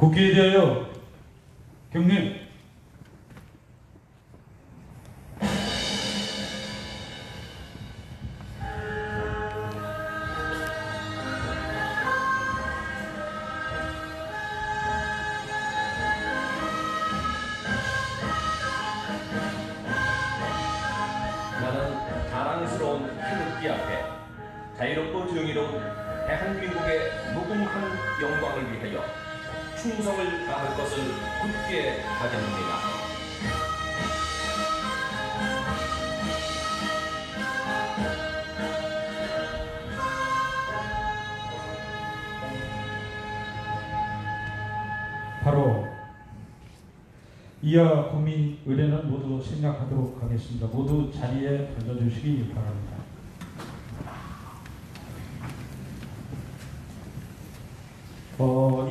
국회에 대하여 경례. 나는 자랑스러운 태극기 앞에 자유롭고 정의로운 대한민국의 무궁한 영광을 위하여 충성을 다할 것을 굳게 다짐합니다. 바로 이하 국민 의례는 모두 생략하도록 하겠습니다. 모두 자리에 앉아주시기 바랍니다.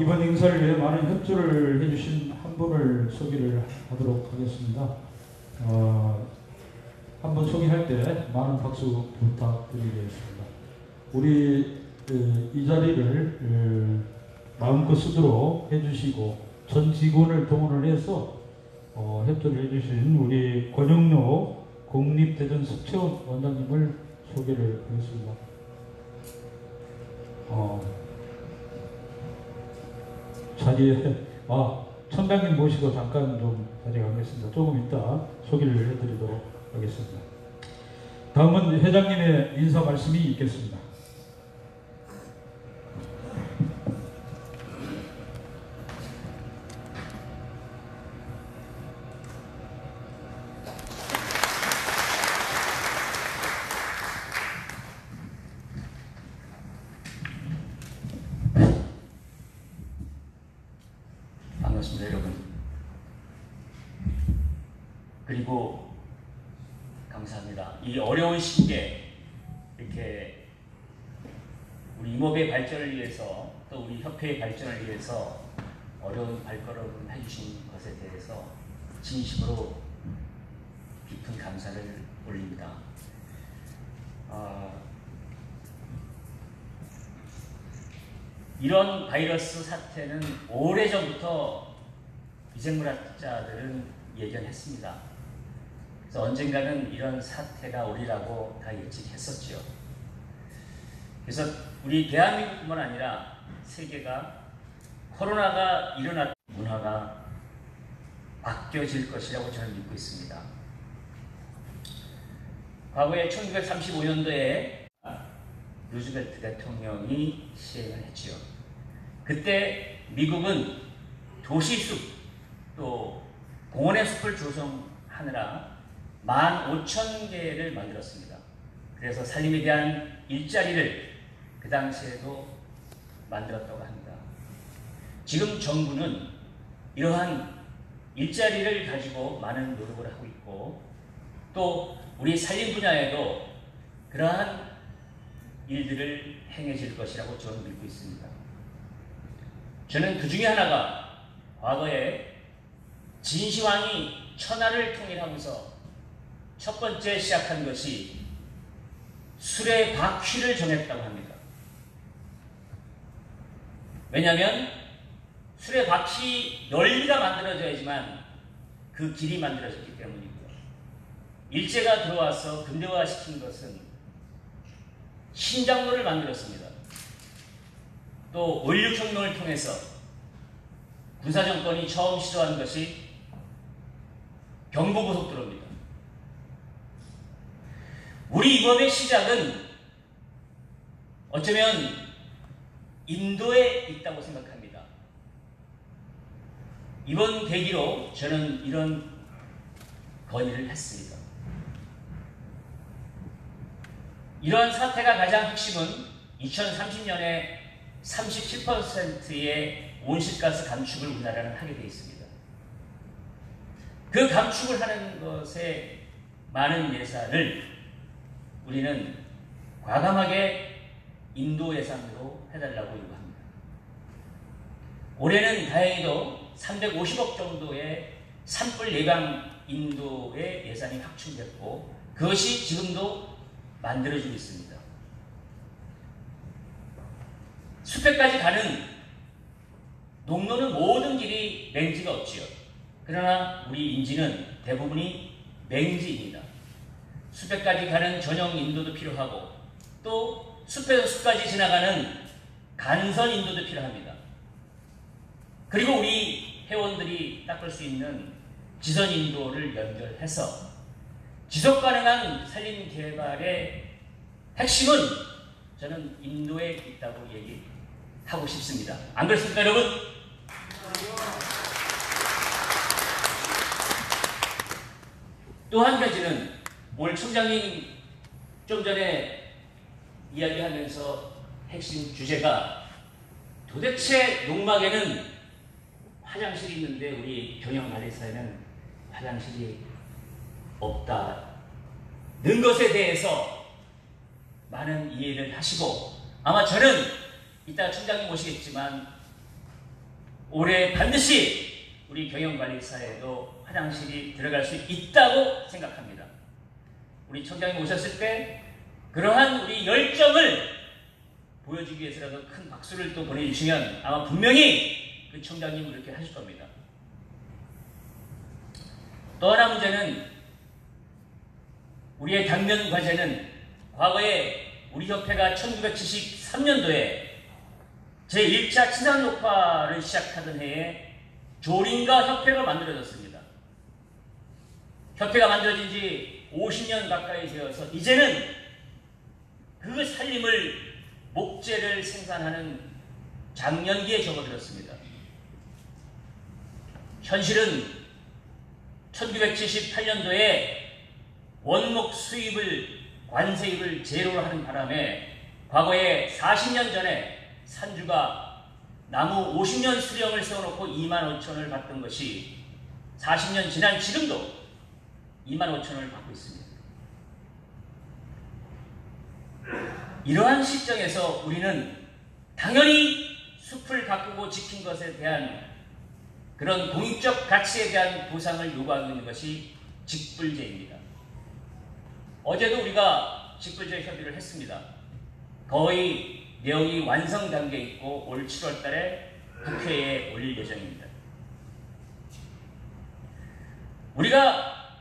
이번 행사를 위해 많은 협조를 해주신 한 분을 소개를 하도록 하겠습니다. 한 분 소개할 때 많은 박수 부탁드리겠습니다. 우리 이 자리를 마음껏 쓰도록 해주시고 전 직원을 동원을 해서 협조를 해주신 우리 권영로 국립대전석채원 원장님을 소개를 하겠습니다. 자리에 천장님 모시고 잠깐 좀 자리에 가겠습니다. 조금 이따 소개를 해드리도록 하겠습니다. 다음은 회장님의 인사 말씀이 있겠습니다. 반갑습니다, 여러분. 그리고 감사합니다. 이 어려운 시기에 이렇게 우리 임업의 발전을 위해서 또 우리 협회의 발전을 위해서 어려운 발걸음을 해주신 것에 대해서 진심으로 깊은 감사를 올립니다. 이런 바이러스 사태는 오래전부터 위생물학자들은 예견했습니다. 그래서 언젠가는 이런 사태가 오리라고 다 예측했었죠. 그래서 우리 대한민국뿐만 아니라 세계가 코로나가 일어났 문화가 바뀌어질 것이라고 저는 믿고 있습니다. 과거에 1935년도에 루즈벨트 대통령이 시행을 했지요. 그때 미국은 도시숲 또 공원의 숲을 조성하느라 15,000개를 만들었습니다. 그래서 살림에 대한 일자리를 그 당시에도 만들었다고 합니다. 지금 정부는 이러한 일자리를 가지고 많은 노력을 하고 있고 또 우리 산림 분야에도 그러한 일들을 행해질 것이라고 저는 믿고 있습니다. 저는 그 중에 하나가 과거에 진시황이 천하를 통일하면서 첫 번째 시작한 것이 술의 바퀴를 정했다고 합니다. 왜냐하면 술의 바퀴 넓이가 만들어져야지만 그 길이 만들어졌기 때문이고요. 일제가 들어와서 근대화시킨 것은 신장로를 만들었습니다. 또 원륙혁명을 통해서 군사정권이 처음 시도한 것이 경부고속도로입니다. 우리 임업의 시작은 어쩌면 인도에 있다고 생각합니다. 이번 계기로 저는 이런 건의를 했습니다. 이러한 사태가 가장 핵심은 2030년에 37%의 온실가스 감축을 우리나라는 하게 되어 있습니다. 그 감축을 하는 것에 많은 예산을 우리는 과감하게 인도 예산으로 해달라고 요구합니다. 올해는 다행히도 350억 정도의 산불 예방 인도의 예산이 확충됐고 그것이 지금도 만들어지고 있습니다. 숲에까지 가는 농로는 모든 길이 맹지가 없지요. 그러나 우리 인지는 대부분이 맹지입니다. 숲에까지 가는 전용 인도도 필요하고 또 숲에서 숲까지 지나가는 간선 인도도 필요합니다. 그리고 우리 회원들이 닦을 수 있는 지선 인도를 연결해서 지속 가능한 산림 개발의 핵심은 저는 인도에 있다고 얘기하고 싶습니다. 안 그렇습니까, 여러분? 또 한 가지는 오늘 총장님 좀 전에 이야기하면서 핵심 주제가 도대체 농막에는 화장실이 있는데 우리 경영관리사에는 화장실이 없다는 것에 대해서 많은 이해를 하시고 아마 저는 이따 총장님 모시겠지만 올해 반드시 우리 경영관리사에도 화장실이 들어갈 수 있다고 생각합니다. 우리 총장님 오셨을 때 그러한 우리 열정을 보여주기 위해서라도 큰 박수를 또 보내주시면 아마 분명히 그 총장님은 그렇게 하실 겁니다. 또 하나 문제는 우리의 당면 과제는 과거에 우리 협회가 1973년도에 제1차 친환 녹화를 시작하던 해에 조린가 협회가 만들어졌습니다. 협회가 만들어진 지 50년 가까이 되어서 이제는 그 산림을 목재를 생산하는 장년기에 접어들었습니다. 현실은 1978년도에 원목 수입을 관세율을 제로로 하는 바람에 과거에 40년 전에 산주가 나무 50년 수령을 세워놓고 25,000원을 받던 것이 40년 지난 지금도 25,000원을 받고 있습니다. 이러한 시점에서 우리는 당연히 숲을 가꾸고 지킨 것에 대한 그런 공익적 가치에 대한 보상을 요구하고 있는 것이 직불제입니다. 어제도 우리가 직불제 협의를 했습니다. 거의 내용이 완성 단계에 있고 올 7월 달에 국회에 올릴 예정입니다. 우리가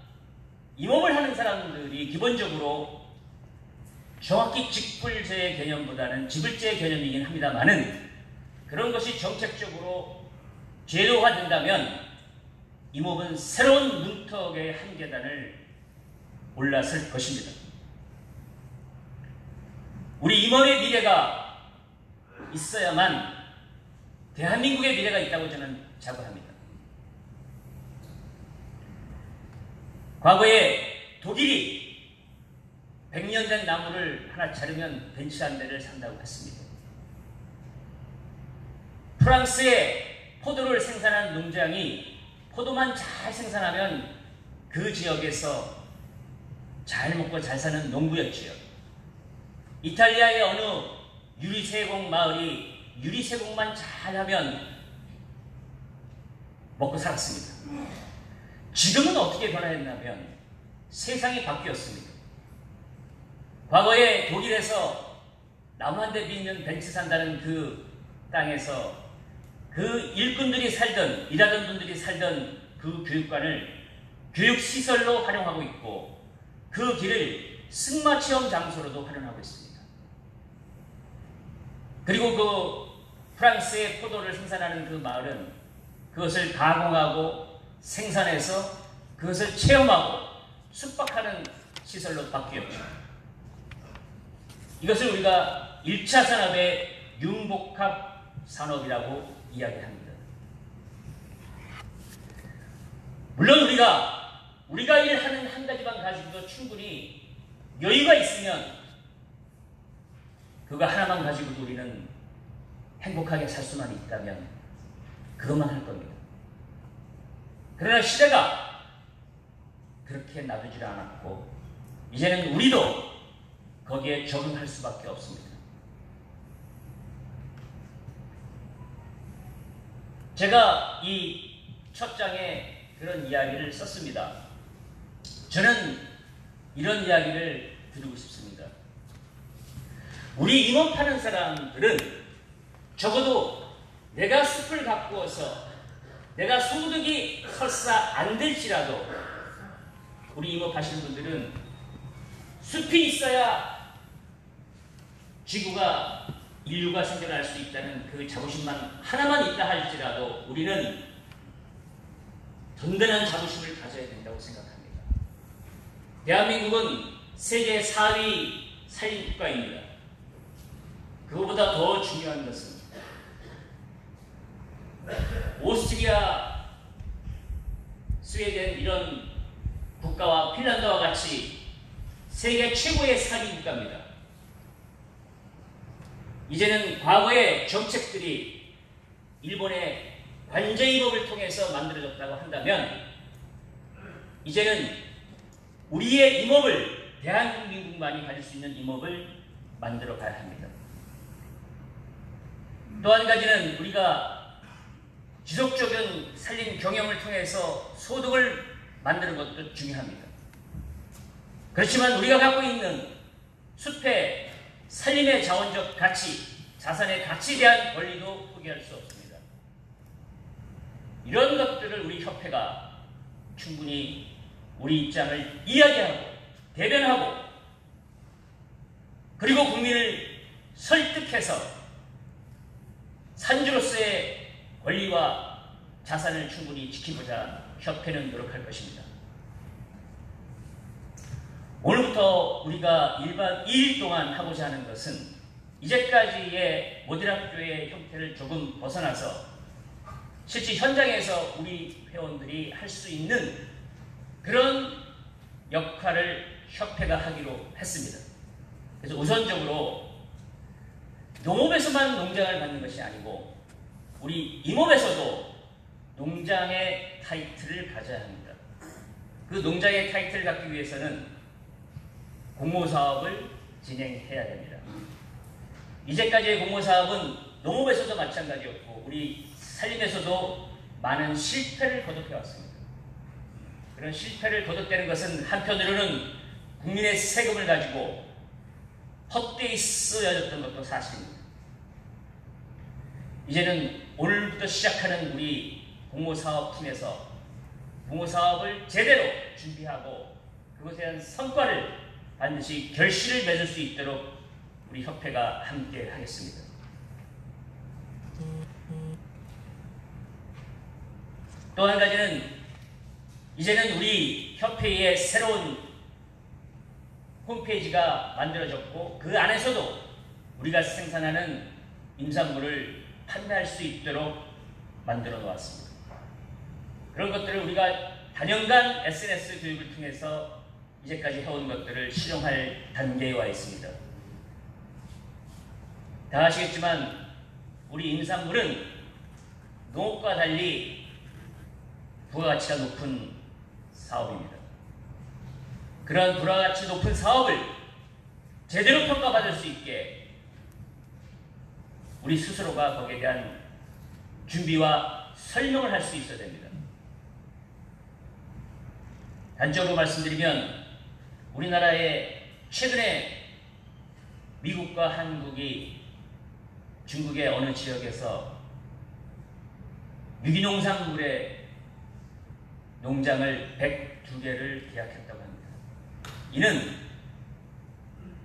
임업을 하는 사람들이 기본적으로 정확히 직불제의 개념보다는 지불제의 개념이긴 합니다만은 그런 것이 정책적으로 제도화된다면 임업은 새로운 문턱의 한 계단을 올라설 것입니다. 우리 임업의 미래가 있어야만 대한민국의 미래가 있다고 저는 자부합니다. 과거에 독일이 100년 된 나무를 하나 자르면 벤치 한 대를 산다고 했습니다. 프랑스의 포도를 생산한 농장이 포도만 잘 생산하면 그 지역에서 잘 먹고 잘 사는 농부였지요. 이탈리아의 어느 유리세공 마을이 유리세공만 잘하면 먹고 살았습니다. 지금은 어떻게 변화했냐면 세상이 바뀌었습니다. 과거에 독일에서 나무 한 대 빌면 벤치 산다는 그 땅에서 그 일꾼들이 살던 일하던 분들이 살던 그 교육관을 교육시설로 활용하고 있고 그 길을 승마체험 장소로도 활용하고 있습니다. 그리고 그 프랑스의 포도를 생산하는 그 마을은 그것을 가공하고 생산해서 그것을 체험하고 숙박하는 시설로 바뀌었죠. 이것을 우리가 1차 산업의 융복합 산업이라고 이야기합니다. 물론 우리가 일하는 한 가지만 가지고도 충분히 여유가 있으면 그거 하나만 가지고도 우리는 행복하게 살 수만 있다면 그것만 할 겁니다. 그러나 시대가 그렇게 놔두질 않았고 이제는 우리도 거기에 적응할 수밖에 없습니다. 제가 이 첫 장에 그런 이야기를 썼습니다. 저는 이런 이야기를 드리고 싶습니다. 우리 임업하는 사람들은 적어도 내가 숲을 가꾸어서 내가 소득이 설사 안 될지라도 우리 임업하시는 분들은 숲이 있어야 지구가 인류가 생존할 수 있다는 그 자부심만 하나만 있다 할지라도 우리는 든든한 자부심을 가져야 된다고 생각합니다. 대한민국은 세계 4위 산림국가입니다. 그거보다 더 중요한 것은 오스트리아, 스웨덴 이런 국가와 핀란드와 같이 세계 최고의 산림국가입니다. 이제는 과거의 정책들이 일본의 관제임업을 통해서 만들어졌다고 한다면 이제는 우리의 임업을 대한민국만이 가질 수 있는 임업을 만들어 가야 합니다. 또 한 가지는 우리가 지속적인 산림 경영을 통해서 소득을 만드는 것도 중요합니다. 그렇지만 우리가 갖고 있는 숲의 산림의 자원적 가치, 자산의 가치에 대한 권리도 포기할 수 없습니다. 이런 것들을 우리 협회가 충분히 우리 입장을 이야기하고 대변하고 그리고 국민을 설득해서 산주로서의 권리와 자산을 충분히 지키고자 협회는 노력할 것입니다. 오늘부터 우리가 2일 동안 하고자 하는 것은 이제까지의 모델학교의 형태를 조금 벗어나서 실제 현장에서 우리 회원들이 할 수 있는 그런 역할을 협회가 하기로 했습니다. 그래서 우선적으로 농업에서만 농장을 갖는 것이 아니고 우리 임업에서도 농장의 타이틀을 가져야 합니다. 그 농장의 타이틀을 갖기 위해서는 공모사업을 진행해야 됩니다. 이제까지의 공모사업은 농업에서도 마찬가지였고 우리 산림에서도 많은 실패를 거듭해왔습니다. 그런 실패를 거듭되는 것은 한편으로는 국민의 세금을 가지고 헛되이 쓰여졌던 것도 사실입니다. 이제는 오늘부터 시작하는 우리 공모사업팀에서 공모사업을 제대로 준비하고 그것에 대한 성과를 반드시 결실을 맺을 수 있도록 우리 협회가 함께 하겠습니다. 또 한 가지는 이제는 우리 협회의 새로운 홈페이지가 만들어졌고 그 안에서도 우리가 생산하는 임산물을 판매할 수 있도록 만들어 놓았습니다. 그런 것들을 우리가 단연간 SNS 교육을 통해서 이제까지 해온 것들을 실용할 단계에 와 있습니다. 다 아시겠지만 우리 임산물은 농업과 달리 부가가치가 높은 사업입니다. 그러한 부가가치 높은 사업을 제대로 평가받을 수 있게 우리 스스로가 거기에 대한 준비와 설명을 할 수 있어야 됩니다. 단적으로 말씀드리면 우리나라에 최근에 미국과 한국이 중국의 어느 지역에서 유기농산물의 농장을 102개를 계약했다고 합니다. 이는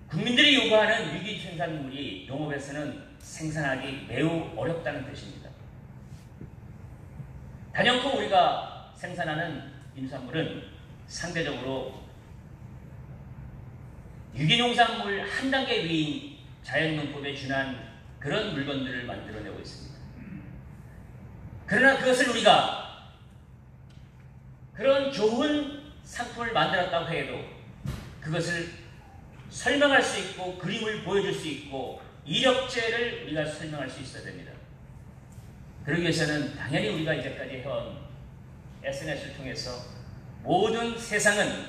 국민들이 요구하는 유기 생산물이 농업에서는 생산하기 매우 어렵다는 뜻입니다. 단연코 우리가 생산하는 임산물은 상대적으로 유기농산물 한 단계 위인 자연농법에 준한 그런 물건들을 만들어내고 있습니다. 그러나 그것을 우리가 그런 좋은 상품을 만들었다고 해도 그것을 설명할 수 있고 그림을 보여줄 수 있고 이력제를 우리가 설명할 수 있어야 됩니다. 그러기 위해서는 당연히 우리가 이제까지 해온 SNS를 통해서 모든 세상은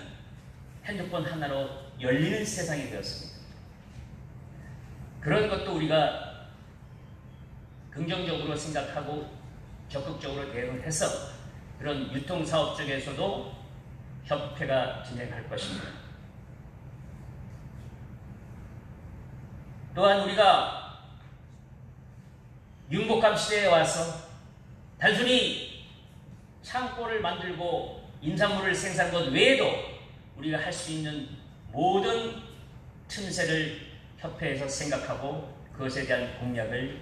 핸드폰 하나로 열리는 세상이 되었습니다. 그런 것도 우리가 긍정적으로 생각하고 적극적으로 대응을 해서 그런 유통사업 쪽에서도 협회가 진행할 것입니다. 또한 우리가 융복합 시대에 와서 단순히 창고를 만들고 임산물을 생산한 것 외에도 우리가 할 수 있는 모든 틈새를 협회에서 생각하고 그것에 대한 공약을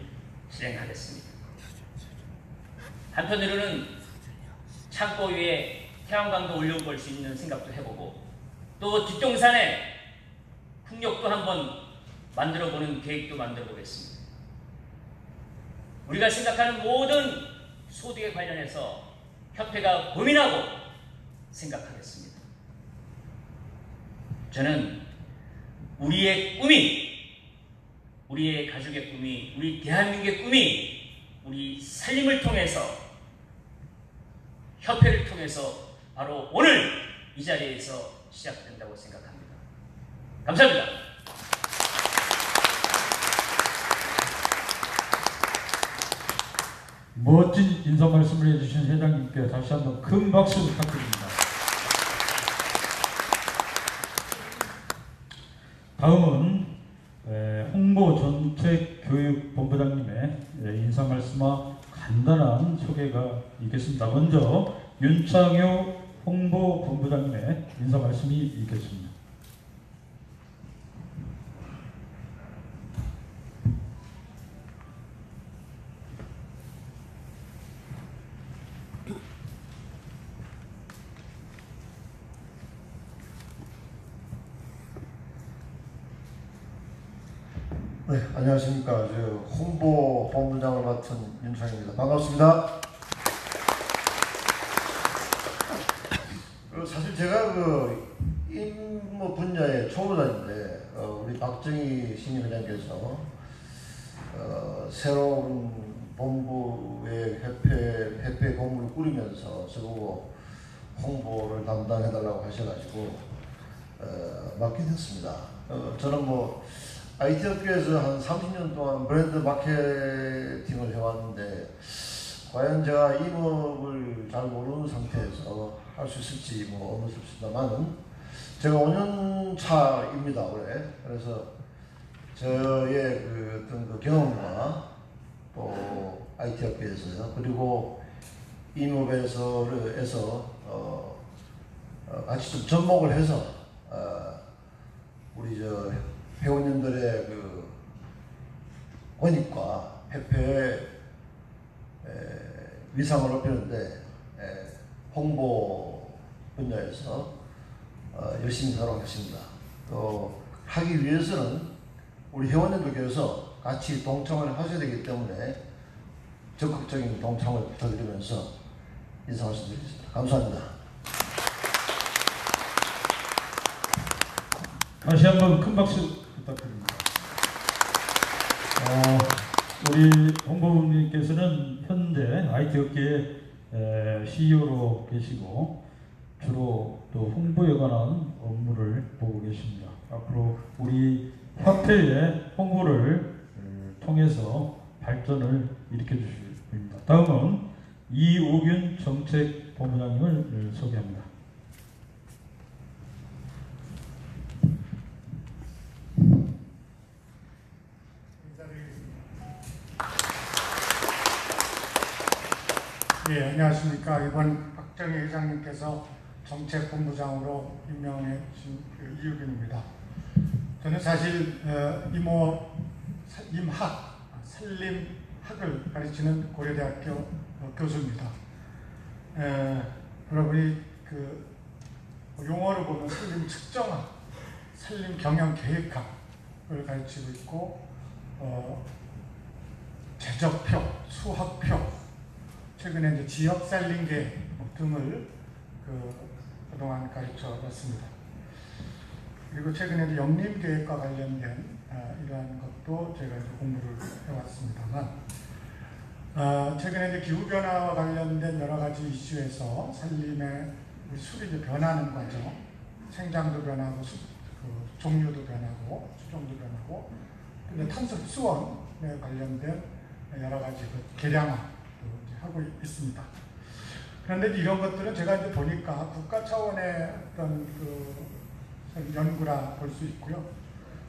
실행하겠습니다. 한편으로는 창고 위에 태양광도 올려볼 수 있는 생각도 해보고 또 뒷동산에 풍력도 한번 만들어보는 계획도 만들어보겠습니다. 우리가 생각하는 모든 소득에 관련해서 협회가 고민하고 생각하겠습니다. 저는 우리의 꿈이, 우리의 가족의 꿈이, 우리 대한민국의 꿈이 우리 살림을 통해서, 협회를 통해서 바로 오늘 이 자리에서 시작된다고 생각합니다. 감사합니다. 멋진 인사 말씀을 해주신 회장님께 다시 한번 큰 박수 부탁드립니다. 다음은 홍보정책교육본부장님의 인사 말씀과 간단한 소개가 있겠습니다. 먼저 윤창효 홍보본부장님의 인사 말씀이 있겠습니다. 네, 안녕하십니까. 홍보본부장을 맡은 윤창입니다. 반갑습니다. 사실 제가 임무 분야의 초보자인데 우리 박정희 신임회장께서 새로운 본부의 협회 본부를 꾸리면서 저보고 홍보를 담당해달라고 하셔가지고 맡게 됐습니다. 저는 IT 업계에서 한 30년 동안 브랜드 마케팅을 해왔는데 과연 제가 임업을 잘 모르는 상태에서 할 수 있을지 의문스럽습니다만은 제가 5년 차입니다 올해. 그래서 저의 어떤 경험과 또 IT 업계에서요, 그리고 임업에서 같이 좀 접목을 해서 우리 회원님들의 권익과 협회의 위상을 높이는데 홍보 분야에서 열심히 하도록 하겠습니다. 또 하기 위해서는 우리 회원님들께서 같이 동참을 하셔야 되기 때문에 적극적인 동참을 부탁드리면서 인사 말씀드리겠습니다. 감사합니다. 다시 한번 큰 박수 부탁드립니다. 우리 홍보부님께서는 현재 IT 업계의 CEO로 계시고 주로 또 홍보에 관한 업무를 보고 계십니다. 앞으로 우리 협회의 홍보를 통해서 발전을 일으켜 주실 분입니다. 다음은 이오균 정책본부장님을 소개합니다. 네, 안녕하십니까. 이번 박정희 회장님께서 정책본부장으로 임명해 주신 이유균입니다. 저는 사실 살림학을 가르치는 고려대학교 교수입니다. 여러분이 용어로 보면 살림 측정학, 살림 경영 계획학을 가르치고 있고, 재적표, 수학표, 최근에 이제 지역 살림계 등을 그동안 가르쳐 왔습니다. 그리고 최근에 이제 영림계획과 관련된 이러한 것도 제가 이제 공부를 해왔습니다만, 최근에 이제 기후변화와 관련된 여러 가지 이슈에서 살림의 술이 이제 변하는 과정, 생장도 변하고, 종류도 변하고, 수종도 변하고, 근데 탄소 흡수원에 관련된 여러 가지 개량화 하고 있습니다. 그런데 이런 것들은 제가 이제 보니까 국가 차원의 어떤 연구라 볼 수 있고요.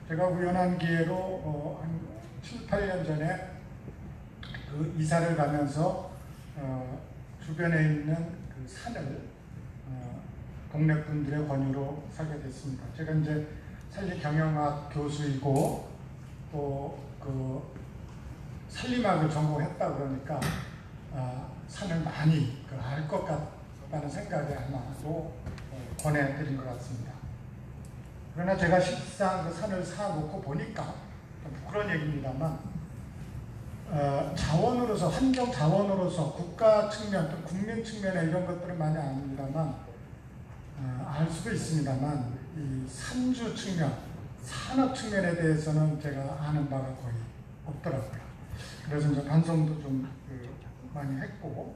제가 우연한 기회로 한 7, 8년 전에 그 이사를 가면서 주변에 있는 그 산을 동네 분들의 권유로 사게 됐습니다. 제가 이제 산림경영학 교수이고 또 그 산림학을 전공했다 그러니까 산을 많이 알 것 같다는 생각에 아마도 권해드린 것 같습니다. 그러나 제가 실상 그 산을 사놓고 보니까 그런 얘기입니다만 자원으로서 환경 자원으로서 국가 측면 또 국민 측면에 이런 것들은 많이 압니다만 알 수도 있습니다만 이 산주 측면 산업 측면에 대해서는 제가 아는 바가 거의 없더라고요. 그래서 이제 반성도 좀 많이 했고,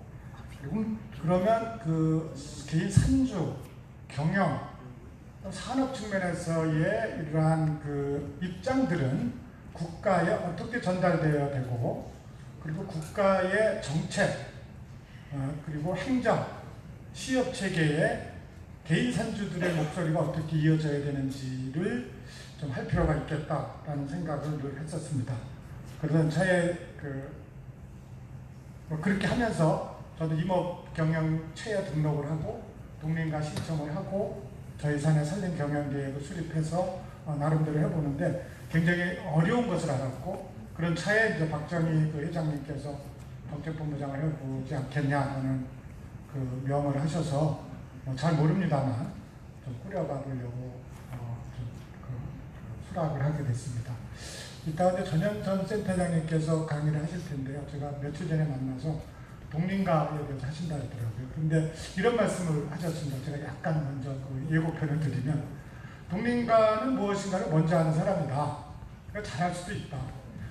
그리고 그러면 그 개인 산주 경영 산업 측면에서의 이러한 그 입장들은 국가에 어떻게 전달되어야 되고, 그리고 국가의 정책 그리고 행정 시업 체계에 개인 산주들의 목소리가 어떻게 이어져야 되는지를 좀 할 필요가 있겠다라는 생각을 늘 했었습니다. 그래서 저의 그렇게 하면서 저도 임업 경영 체에 등록을 하고 독립가 신청을 하고 저희 산의 산림 경영 계획을 수립해서 나름대로 해보는데 굉장히 어려운 것을 알았고, 그런 차에 이제 박정희 그 회장님께서 정책본부장을 해보지 않겠냐는 그 명을 하셔서 잘 모릅니다만 좀 꾸려봐보려고 수락을 하게 됐습니다. 이따 이제 전현선 센터장님께서 강의를 하실 텐데요. 제가 며칠 전에 만나서 독립가에 대해서 하신다 하더라고요. 그런데 이런 말씀을 하셨습니다. 제가 약간 먼저 그 예고편을 드리면, 독립가는 무엇인가를 먼저 하는 사람이다. 그러니까 잘할 수도 있다.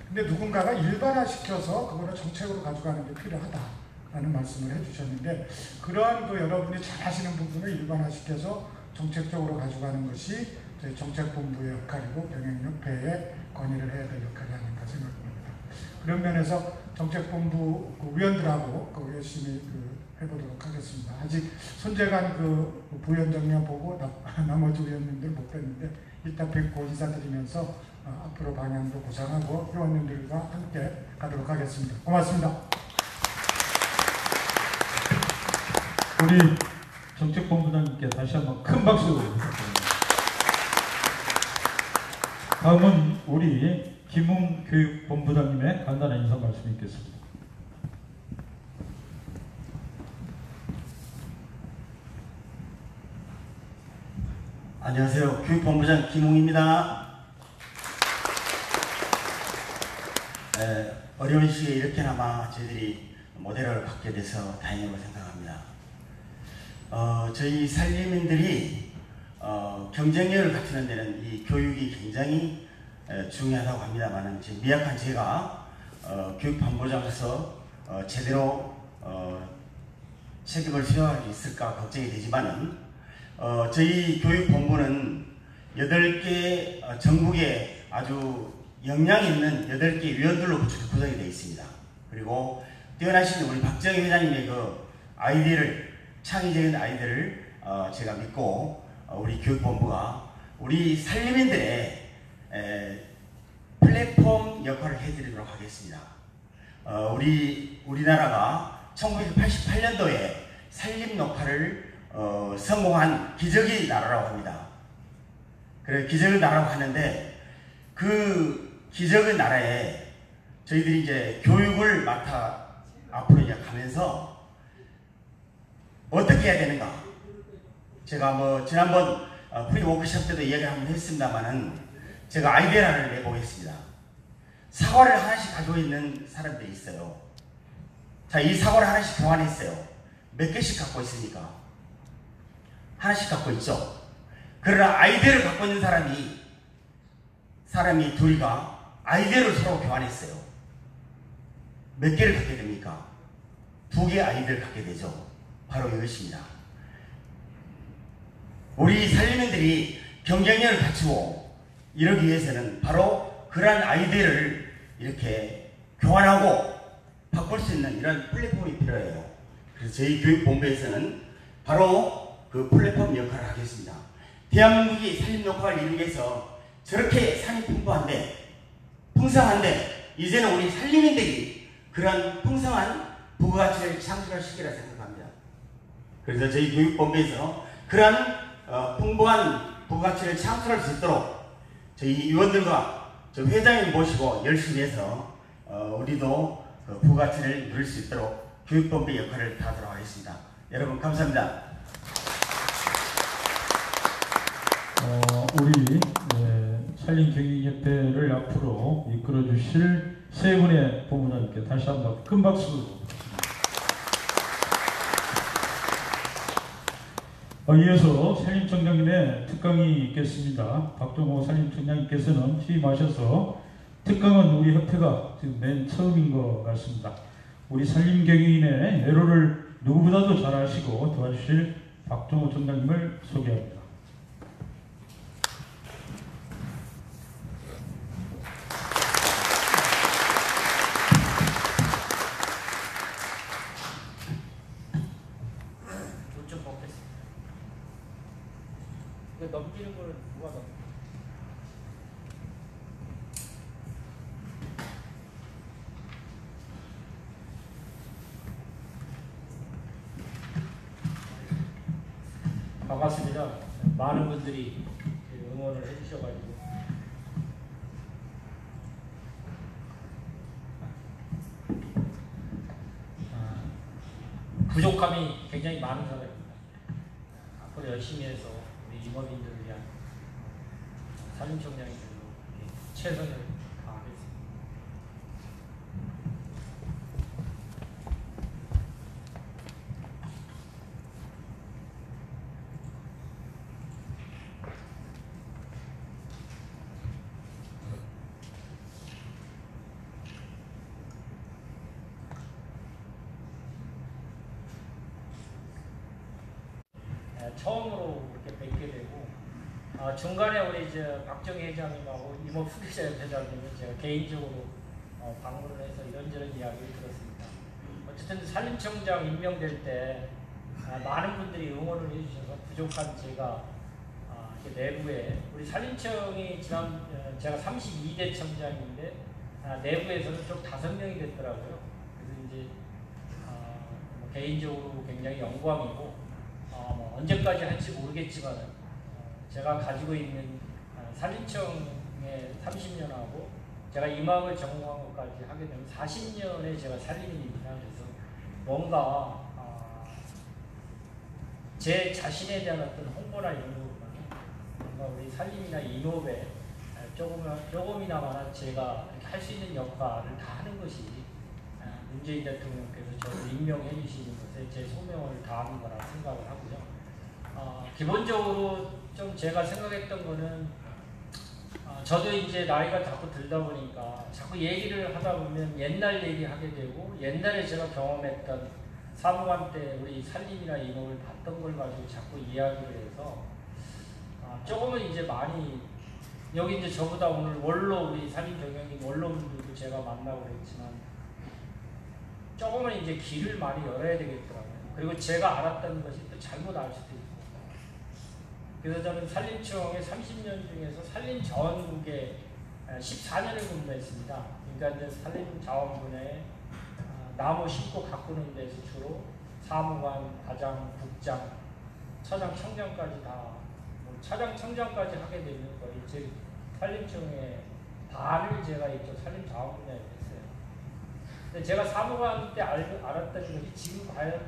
근데 누군가가 일반화시켜서 그거를 정책으로 가져가는 게 필요하다라는 말씀을 해주셨는데, 그러한 또 여러분이 잘 하시는 부분을 일반화시켜서 정책적으로 가져가는 것이 저희 정책본부의 역할이고 병행협회에 건의를 해야 될 역할이 아닌가 생각합니다. 그런 면에서 정책본부 위원들하고 열심히 해보도록 하겠습니다. 아직 손재관 부위원장님 보고 나머지 위원님들 못 뵀는데 이따 뵙고 인사드리면서 앞으로 방향도 구상하고 회원님들과 함께 가도록 하겠습니다. 고맙습니다. 우리 정책본부장님께 다시 한번 큰 박수 부탁드립니다. 다음은 우리 김웅 교육본부장님의 간단한 인사 말씀이 있겠습니다. 안녕하세요. 교육본부장 김웅입니다. 어려운 시기에 이렇게나마 저희들이 모델을 받게 돼서 다행이라고 생각합니다. 저희 산림인들이 경쟁력을 갖추는 데는 이 교육이 굉장히 중요하다고 합니다만, 미약한 제가 교육본부장으로서 제대로 책임을 수행할 수 있을까 걱정이 되지만은, 저희 교육본부는 8개 전국에 아주 역량 있는 8개 위원들로 구성이 되어 있습니다. 그리고 뛰어나신 우리 박정희 회장님의 그 아이디어를, 창의적인 아이디어를 제가 믿고 우리 교육본부가 우리 산림인들의 플랫폼 역할을 해드리도록 하겠습니다. 우리나라가 1988년도에 산림 녹화를 성공한 기적의 나라라고 합니다. 그래, 기적의 나라라고 하는데, 그 기적의 나라에 저희들이 이제 교육을 맡아 앞으로 이제 가면서 어떻게 해야 되는가? 제가 지난번 프리 워크숍 때도 이야기를 한번 했습니다만은, 제가 아이디어를 하나 내보겠습니다. 사과를 하나씩 가지고 있는 사람들이 있어요. 자, 이 사과를 하나씩 교환했어요. 몇 개씩 갖고 있습니까? 하나씩 갖고 있죠. 그러나 아이디어를 갖고 있는 사람이 둘이가 아이디어를 서로 교환했어요. 몇 개를 갖게 됩니까? 2개의 아이디어를 갖게 되죠. 바로 이것입니다. 우리 산림인들이 경쟁력을 갖추고 이러기 위해서는 바로 그러한 아이디어를 이렇게 교환하고 바꿀 수 있는 이런 플랫폼이 필요해요. 그래서 저희 교육본부에서는 바로 그 플랫폼 역할을 하겠습니다. 대한민국이 산림 녹화를 이루기 위해서 저렇게 산이 풍부한데, 풍성한데, 이제는 우리 산림인들이 그런 풍성한 부가가치를 창출할 시기라 생각합니다. 그래서 저희 교육본부에서 그러한 풍부한 부가가치를 창출할 수 있도록 저희 위원들과 저 회장님 모시고 열심히 해서 우리도 그 부가가치를 누릴 수 있도록 교육본부의 역할을 다하도록 하겠습니다. 여러분 감사합니다. 우리 산림경영협회를 앞으로 이끌어 주실 세 분의 본부장님께 다시 한번 큰 박수. 이어서 산림청장님의 특강이 있겠습니다. 박종호 산림청장님께서는 취임하셔서 특강은 우리 협회가 지금 맨 처음인 것 같습니다. 우리 산림경영인의 애로를 누구보다도 잘 아시고 도와주실 박종호 청장님을 소개합니다. 좀 먹겠습니다. 이거 넘기는 거는 누가 넘겨? 반갑습니다. 많은 분들이 응원을 해주셔가지고 부족함이 굉장히 많은 사람입니다. 앞으로 열심히 해서 우리 임업인들을 위한 산림청장이 최선을 다하겠습니다. 처음으로 이렇게 뵙게 되고 중간에 우리 박정희 회장님하고 임업 후계자 회장님은 제가 개인적으로 방문을 해서 이런저런 이야기를 들었습니다. 어쨌든 산림청장 임명될 때 많은 분들이 응원을 해주셔서 부족한 제가 내부에 우리 산림청이 제가 32대 청장인데 내부에서는 좀 5명이 됐더라고요. 그래서 이제 개인적으로 굉장히 영광이고 언제까지 할지 모르겠지만 제가 가지고 있는 산림청에 30년하고 제가 임학을 전공한 것까지 하게 되면 40년의 제가 산림인입니다. 그래서 뭔가 제 자신에 대한 어떤 홍보나 이런 것보다는 뭔가 우리 산림이나 인업에 조금이나마 제가 이렇게 할 수 있는 역할을 다 하는 것이 문재인 대통령께서 저를 임명해 주시는 것에 제 소명을 다하는 거라고 생각을 하고요. 기본적으로 좀 제가 생각했던 거는 저도 이제 나이가 자꾸 들다 보니까 자꾸 얘기를 하다 보면 옛날 얘기하게 되고 옛날에 제가 경험했던 사무관 때 우리 산림이나 인업을 봤던 걸 가지고 자꾸 이야기를 해서 조금은 이제 많이 여기 이제 저보다 오늘 원로 우리 산림경영인 원로분들도 제가 만나고 그랬지만 조금은 이제 길을 많이 열어야 되겠더라고요. 그리고 제가 알았던 것이 또 잘못 알 수도 있고. 그래서 저는 산림청의 30년 중에서 산림 자원국에 14년을 근무했습니다. 그러니까 이제 산림 자원분야에 나무 심고 가꾸는 데서 주로 사무관, 과장, 국장, 차장, 청장까지 다 차장, 청장까지 하게 되면 거의 제 산림청의 반을 제가 이쪽 산림 자원 분야에 했어요. 근데 제가 사무관 때 알았던 것이 지금 과연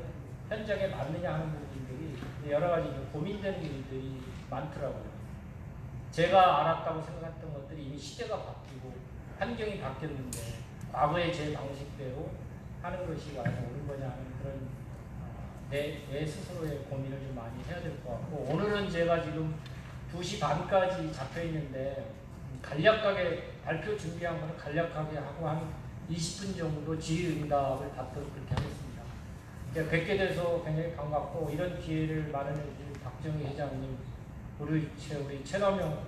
현장에 맞느냐 하는 부분들이 여러 가지 고민되는 일들이 많더라고요. 제가 알았다고 생각했던 것들이 이미 시대가 바뀌고 환경이 바뀌었는데 과거의 제 방식대로 하는 것이 과연 옳은 거냐 하는 그런 내 스스로의 고민을 좀 많이 해야 될 것 같고, 오늘은 제가 지금 2시 반까지 잡혀 있는데 간략하게 발표 준비한 거는 간략하게 하고 한 20분 정도 질의응답을 받도록 그렇게 하겠습니다. 뵙게 돼서 굉장히 반갑고, 이런 기회를 마련해 주신 박정희 회장님, 우리 최남영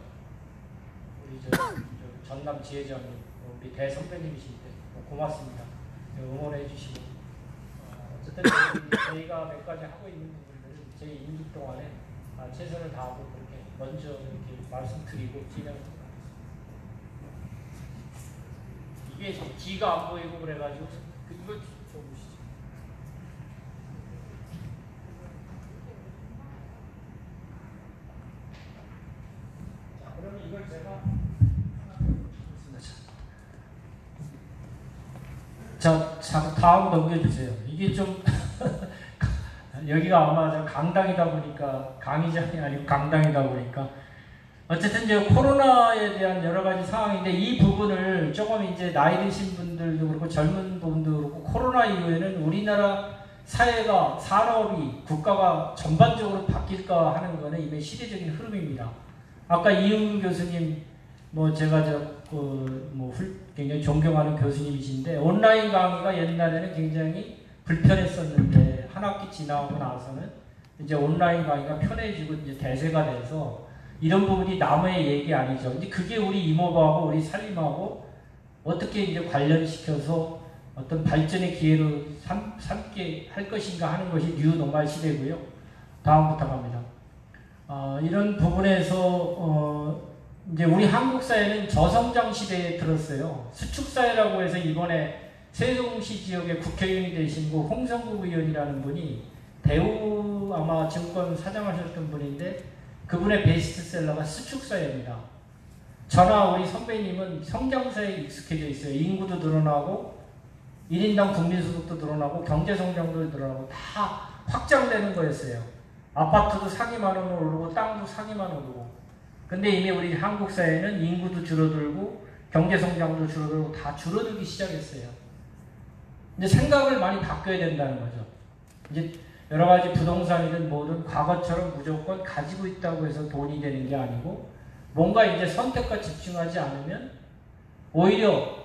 우리 전남 지회장님, 우리 대선배님이신데 고맙습니다. 응원해 주시고, 어쨌든 저희가 몇 가지 하고 있는 부분들은 제 임기 동안에 최선을 다하고 그렇게 먼저 이렇게 말씀드리고 진행하겠습니다. 이게 뒤가 안 보이고 그래가지고 이거 보시죠. 자, 그러면 이걸 제가 자, 다음 넘겨주세요. 이게 좀 여기가 아마 저 강당이다 보니까 강의장이 아니고 강당이다 보니까 어쨌든 이제 코로나에 대한 여러 가지 상황인데 이 부분을 조금 이제 나이 드신 분들도 그렇고 젊은 분들도 그렇고 코로나 이후에는 우리나라 사회가 산업이 국가가 전반적으로 바뀔까 하는 거는 이게 시대적인 흐름입니다. 아까 이웅 교수님 뭐 제가 굉장히 존경하는 교수님이신데 온라인 강의가 옛날에는 굉장히 불편했었는데 한 학기 지나고 나서는 이제 온라인 강의가 편해지고 이제 대세가 돼서 이런 부분이 남의 얘기 아니죠. 근데 그게 우리 이모부하고 우리 살림하고 어떻게 이제 관련시켜서 어떤 발전의 기회로 삼게 할 것인가 하는 것이 뉴 노멀 시대고요. 다음부터 갑니다. 이런 부분에서 이제 우리 한국 사회는 저성장 시대에 들었어요. 수축사회라고 해서 이번에 세종시 지역의 국회의원이 되신 그 홍성국 의원이라는 분이 대우 아마 증권 사장하셨던 분인데 그분의 베스트셀러가 수축사회입니다. 저나 우리 선배님은 성장사회에 익숙해져 있어요. 인구도 늘어나고 1인당 국민소득도 늘어나고 경제성장도 늘어나고 다 확장되는 거였어요. 아파트도 사기만 원으로 오르고 땅도 사기만 오르고 근데 이미 우리 한국 사회는 인구도 줄어들고 경제성장도 줄어들고 다 줄어들기 시작했어요. 이제 생각을 많이 바꿔야 된다는 거죠. 이제 여러 가지 부동산이든 뭐든 과거처럼 무조건 가지고 있다고 해서 돈이 되는 게 아니고 뭔가 이제 선택과 집중하지 않으면 오히려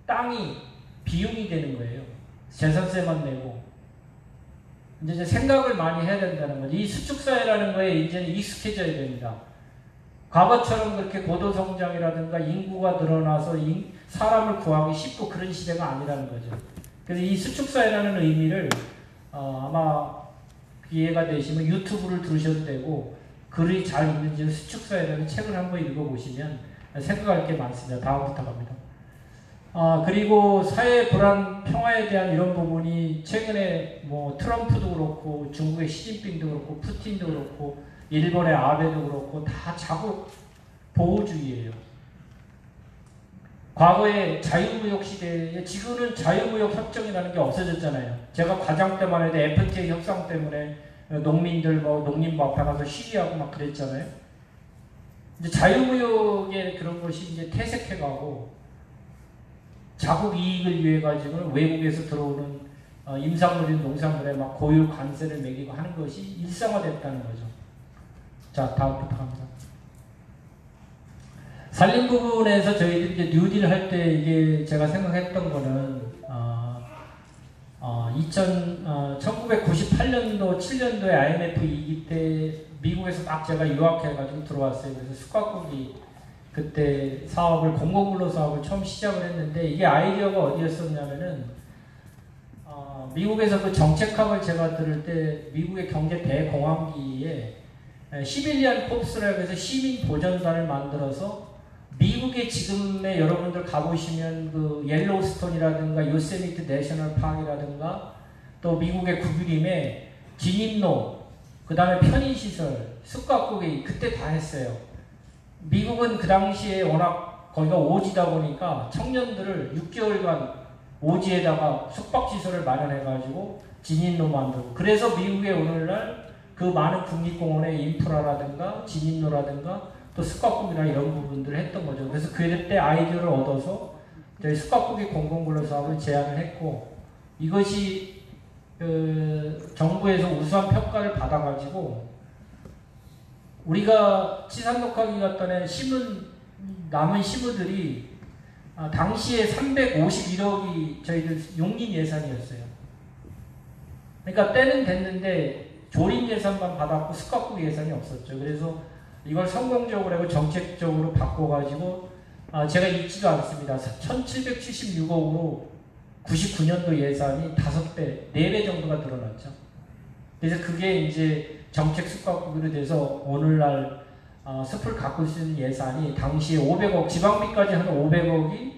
땅이 비용이 되는 거예요. 재산세만 내고. 이제 생각을 많이 해야 된다는 거죠. 이 수축사회라는 거에 이제는 익숙해져야 됩니다. 과거처럼 그렇게 고도성장이라든가 인구가 늘어나서 사람을 구하기 쉽고 그런 시대가 아니라는 거죠. 그래서 이 수축사회라는 의미를 아마 기회가 되시면 유튜브를 들으셔도 되고 글이 잘 있는지 수축사회라는 책을 한번 읽어보시면 생각할 게 많습니다. 다음부터 갑니다. 그리고 사회 불안 평화에 대한 이런 부분이 최근에 뭐 트럼프도 그렇고 중국의 시진핑도 그렇고 푸틴도 그렇고 일본의 아베도 그렇고 다 자국 보호주의예요. 과거에 자유무역 시대에 지금은 자유무역 협정이라는 게 없어졌잖아요. 제가 과장 때만 해도 FTA 협상 때문에 농민들 농림부 앞에 가서 시위하고 막 그랬잖아요. 이제 자유무역의 그런 것이 이제 퇴색해가고 자국 이익을 위해 가지고는 외국에서 들어오는 임산물이나 농산물에 막 고유 관세를 매기고 하는 것이 일상화됐다는 거죠. 자, 다음부터 갑니다. 산림 부분에서 저희들이 이제 뉴딜 할 때 이게 제가 생각했던 거는 1998년도 7년도에 IMF 위기 때 미국에서 딱 제가 유학해가지고 들어왔어요. 그래서 숙박국이 그때 사업을 공공근로 사업을 처음 시작을 했는데 이게 아이디어가 어디였었냐면은 미국에서 그 정책학을 제가 들을 때 미국의 경제 대공황기에 시빌리안 콥스라고 해서 시민 보전단을 만들어서 미국의 지금의 여러분들 가보시면 그 옐로우스톤이라든가 요세미트 내셔널 파크라든가 또 미국의 구규림에 진입로 그 다음에 편의시설 숙박국이 그때 다 했어요. 미국은 그 당시에 워낙 거기가 오지다 보니까 청년들을 6개월간 오지에다가 숙박시설을 마련해가지고 진입로 만들고 그래서 미국에 오늘날 그 많은 국립공원의 인프라라든가 진입로라든가 또 숙박국이나 이런 부분들을 했던 거죠. 그래서 그때 아이디어를 얻어서 저희 숙박국의 공공근로 사업을 제안을 했고 이것이 정부에서 우수한 평가를 받아가지고 우리가 치산독하기 갔던 남은 시무들이 당시에 351억이 저희들 용린 예산이었어요. 그러니까 때는 됐는데 조림 예산만 받았고 숙박국 예산이 없었죠. 그래서 이걸 성공적으로 하고 정책적으로 바꿔가지고 제가 잊지도 않습니다. 1776억으로 99년도 예산이 5배, 4배 정도가 늘어났죠. 그래서 그게 이제 정책 숙박국으로 돼서 오늘날 숲을 가꿀 수 있는 예산이 당시에 500억, 지방비까지 한 500억이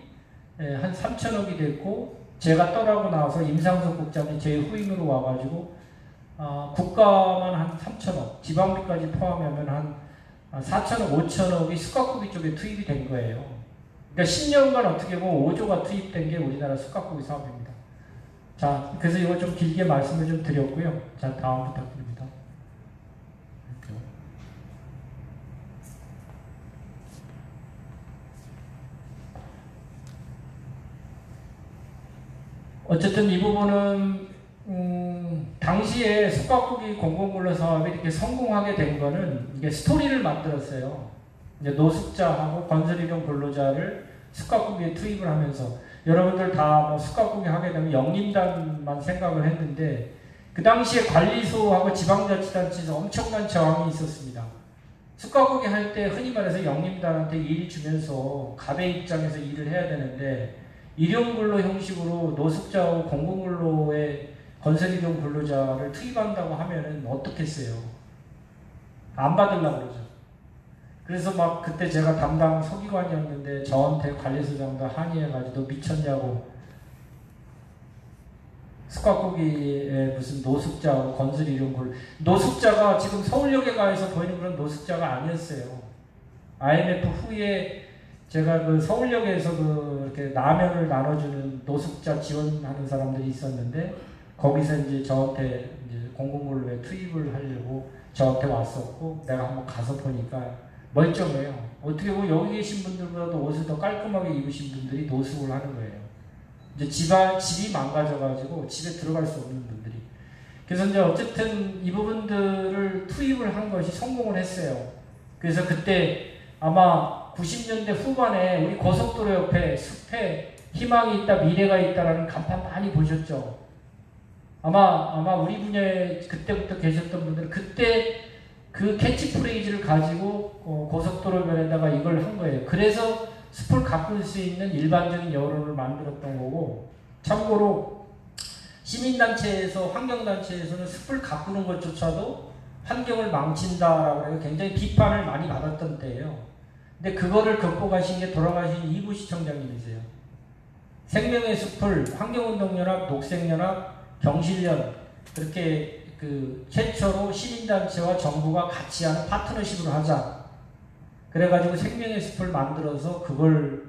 한 3,000억이 됐고 제가 떠나고 나서 임상석 국장이 제 후임으로 와가지고 국가만 한 3천억, 지방비까지 포함하면 한 4천억, 5천억이 숙각고기 쪽에 투입이 된 거예요. 그러니까 10년간 어떻게 보면 5조가 투입된 게 우리나라 숙각고기 사업입니다. 자, 그래서 이거 좀 길게 말씀을 좀 드렸고요. 자, 다음 부탁드립니다. 어쨌든 이 부분은 당시에 숙각고기 공공근로 사업이 이렇게 성공하게 된 거는 이게 스토리를 만들었어요. 이제 노숙자하고 건설일용 근로자를 숙각고기에 투입을 하면서 여러분들 다 뭐 숙각고기 하게 되면 영림단만 생각을 했는데 그 당시에 관리소하고 지방자치단체에서 엄청난 저항이 있었습니다. 숙각고기 할 때 흔히 말해서 영림단한테 일 주면서 갑의 입장에서 일을 해야 되는데 일용근로 형식으로 노숙자하고 공공근로의 건설일용 근로자를 투입한다고 하면은 어떻겠어요? 안 받으려고 그러죠. 그래서 막 그때 제가 담당 서기관이었는데 저한테 관리소장도 항의해가지고 너 미쳤냐고 숙각고기에 무슨 노숙자하고 건설일용 근로 노숙자가 지금 서울역에 가서 보이는 그런 노숙자가 아니었어요. IMF 후에 제가 그 서울역에서 이렇게 라면을 나눠주는 노숙자 지원하는 사람들이 있었는데 거기서 이제 저한테 이제 공공근로에 투입을 하려고 저한테 왔었고 내가 한번 가서 보니까 멀쩡해요. 어떻게 보면 여기 계신 분들보다도 옷을 더 깔끔하게 입으신 분들이 노숙을 하는 거예요. 이제 집이 망가져가지고 집에 들어갈 수 없는 분들이. 그래서 이제 어쨌든 이 부분들을 투입을 한 것이 성공을 했어요. 그래서 그때 아마 90년대 후반에 우리 고속도로 옆에 숲에 희망이 있다, 미래가 있다라는 간판 많이 보셨죠? 아마 우리 분야에 그때부터 계셨던 분들은 그때 그 캐치프레이즈를 가지고 고속도로 면에다가 이걸 한 거예요. 그래서 숲을 가꿀 수 있는 일반적인 여론을 만들었던 거고, 참고로 시민단체에서, 환경단체에서는 숲을 가꾸는 것조차도 환경을 망친다라고 해서 굉장히 비판을 많이 받았던 때예요. 근데 그거를 극복하신 게 돌아가신 이부 시청장님이세요. 생명의 숲을 환경운동연합, 녹색연합, 경실련 그렇게 그 최초로 시민단체와 정부가 같이 하는 파트너십으로 하자. 그래가지고 생명의 숲을 만들어서 그걸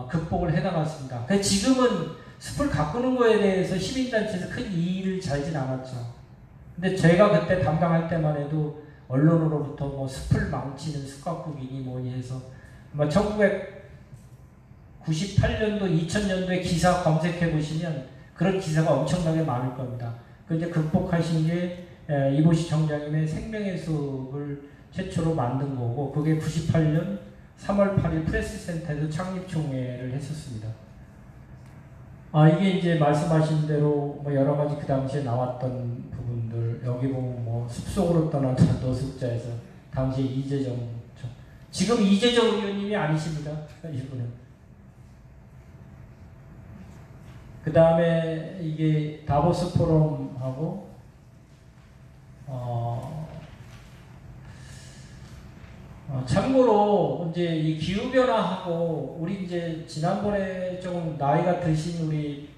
극복을 해나갔습니다. 그래서 지금은 숲을 가꾸는 거에 대해서 시민단체에서 큰 이의를 잘진 않았죠. 근데 제가 그때 담당할 때만 해도 언론으로부터 뭐 숲을 망치는 숲가꾸기니 뭐니 해서 아마 1998년도, 2000년도에 기사 검색해 보시면 그런 기사가 엄청나게 많을 겁니다. 그 이제 극복하신 게 이보 시청장님의 생명의 숲을 최초로 만든 거고, 그게 98년 3월 8일 프레스센터에서 창립총회를 했었습니다. 이게 이제 말씀하신 대로 뭐 여러 가지 그 당시에 나왔던 부분들, 여기 보면 뭐 숲속으로 떠난 노숙자에서 당시에 이재정, 지금 이재정 의원님이 아니십니다. 이분은. 그 다음에 이게 다보스 포럼하고 참고로 이제 이 기후 변화하고 우리 이제 지난번에 좀 나이가 드신 우리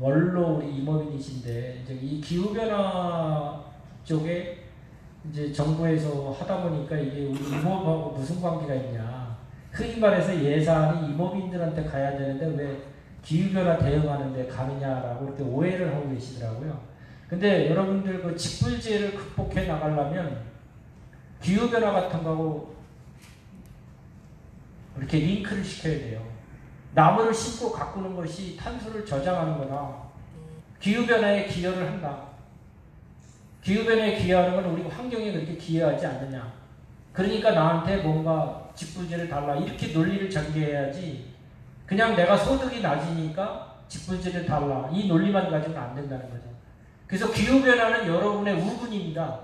원로 우리 임업인이신데 이제 이 기후 변화 쪽에 이제 정부에서 하다 보니까 이게 우리 임업하고 무슨 관계가 있냐. 흔히 말해서 예산이 임업인들한테 가야 되는데 왜 기후 변화 대응하는데 가느냐라고 이렇게 오해를 하고 계시더라고요. 근데 여러분들 그 직불제를 극복해 나가려면 기후변화 같은 거하고 이렇게 링크를 시켜야 돼요. 나무를 심고 가꾸는 것이 탄소를 저장하는 거다. 기후변화에 기여를 한다. 기후변화에 기여하는 건 우리 환경에 그렇게 기여하지 않느냐. 그러니까 나한테 뭔가 직불제를 달라. 이렇게 논리를 전개해야지 그냥 내가 소득이 낮으니까 직불제를 달라. 이 논리만 가지고는 안 된다는 거죠. 그래서 기후변화는 여러분의 우군입니다.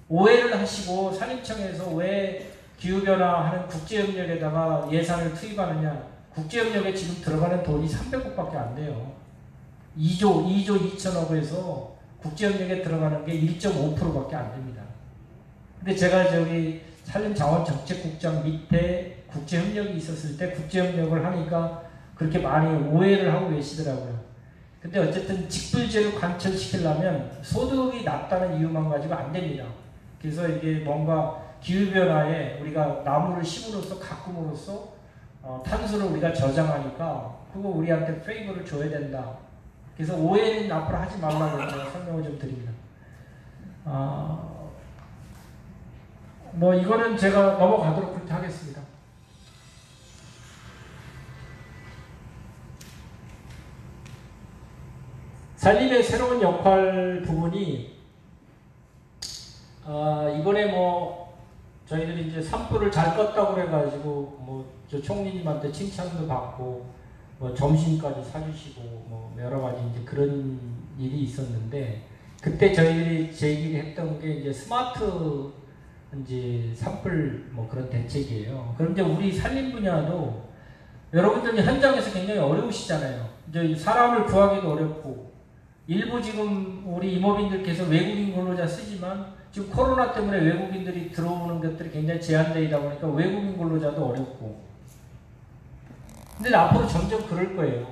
오해를 하시고 산림청에서 왜 기후변화하는 국제협력에다가 예산을 투입하느냐. 국제협력에 지금 들어가는 돈이 300억밖에 안 돼요. 2조 2천억에서 국제협력에 들어가는 게 1.5%밖에 안 됩니다. 근데 제가 저기 산림자원정책국장 밑에 국제협력이 있었을 때 국제협력을 하니까 그렇게 많이 오해를 하고 계시더라고요. 근데 어쨌든 직불제를 관철시키려면 소득이 낮다는 이유만 가지고 안 됩니다. 그래서 이게 뭔가 기후변화에 우리가 나무를 심으로써 가꿈으로써 탄소를 우리가 저장하니까 그거 우리한테 페이버를 줘야 된다. 그래서 오해는 앞으로 하지 말라고 제가 설명을 좀 드립니다. 뭐 이거는 제가 넘어가도록 그렇게 하겠습니다. 산림의 새로운 역할 부분이 이번에 뭐 저희들이 이제 산불을 잘 껐다고 그래가지고 뭐 저 총리님한테 칭찬도 받고 뭐 점심까지 사주시고 뭐 여러 가지 이제 그런 일이 있었는데 그때 저희들이 제기했던 게 이제 스마트 이제 산불 뭐 그런 대책이에요. 그런데 우리 산림 분야도 여러분들이 현장에서 굉장히 어려우시잖아요. 이제 사람을 구하기도 어렵고 일부 지금 우리 임업인들께서 외국인 근로자 쓰지만 지금 코로나 때문에 외국인들이 들어오는 것들이 굉장히 제한되다 보니까 외국인 근로자도 어렵고 근데 앞으로 점점 그럴 거예요.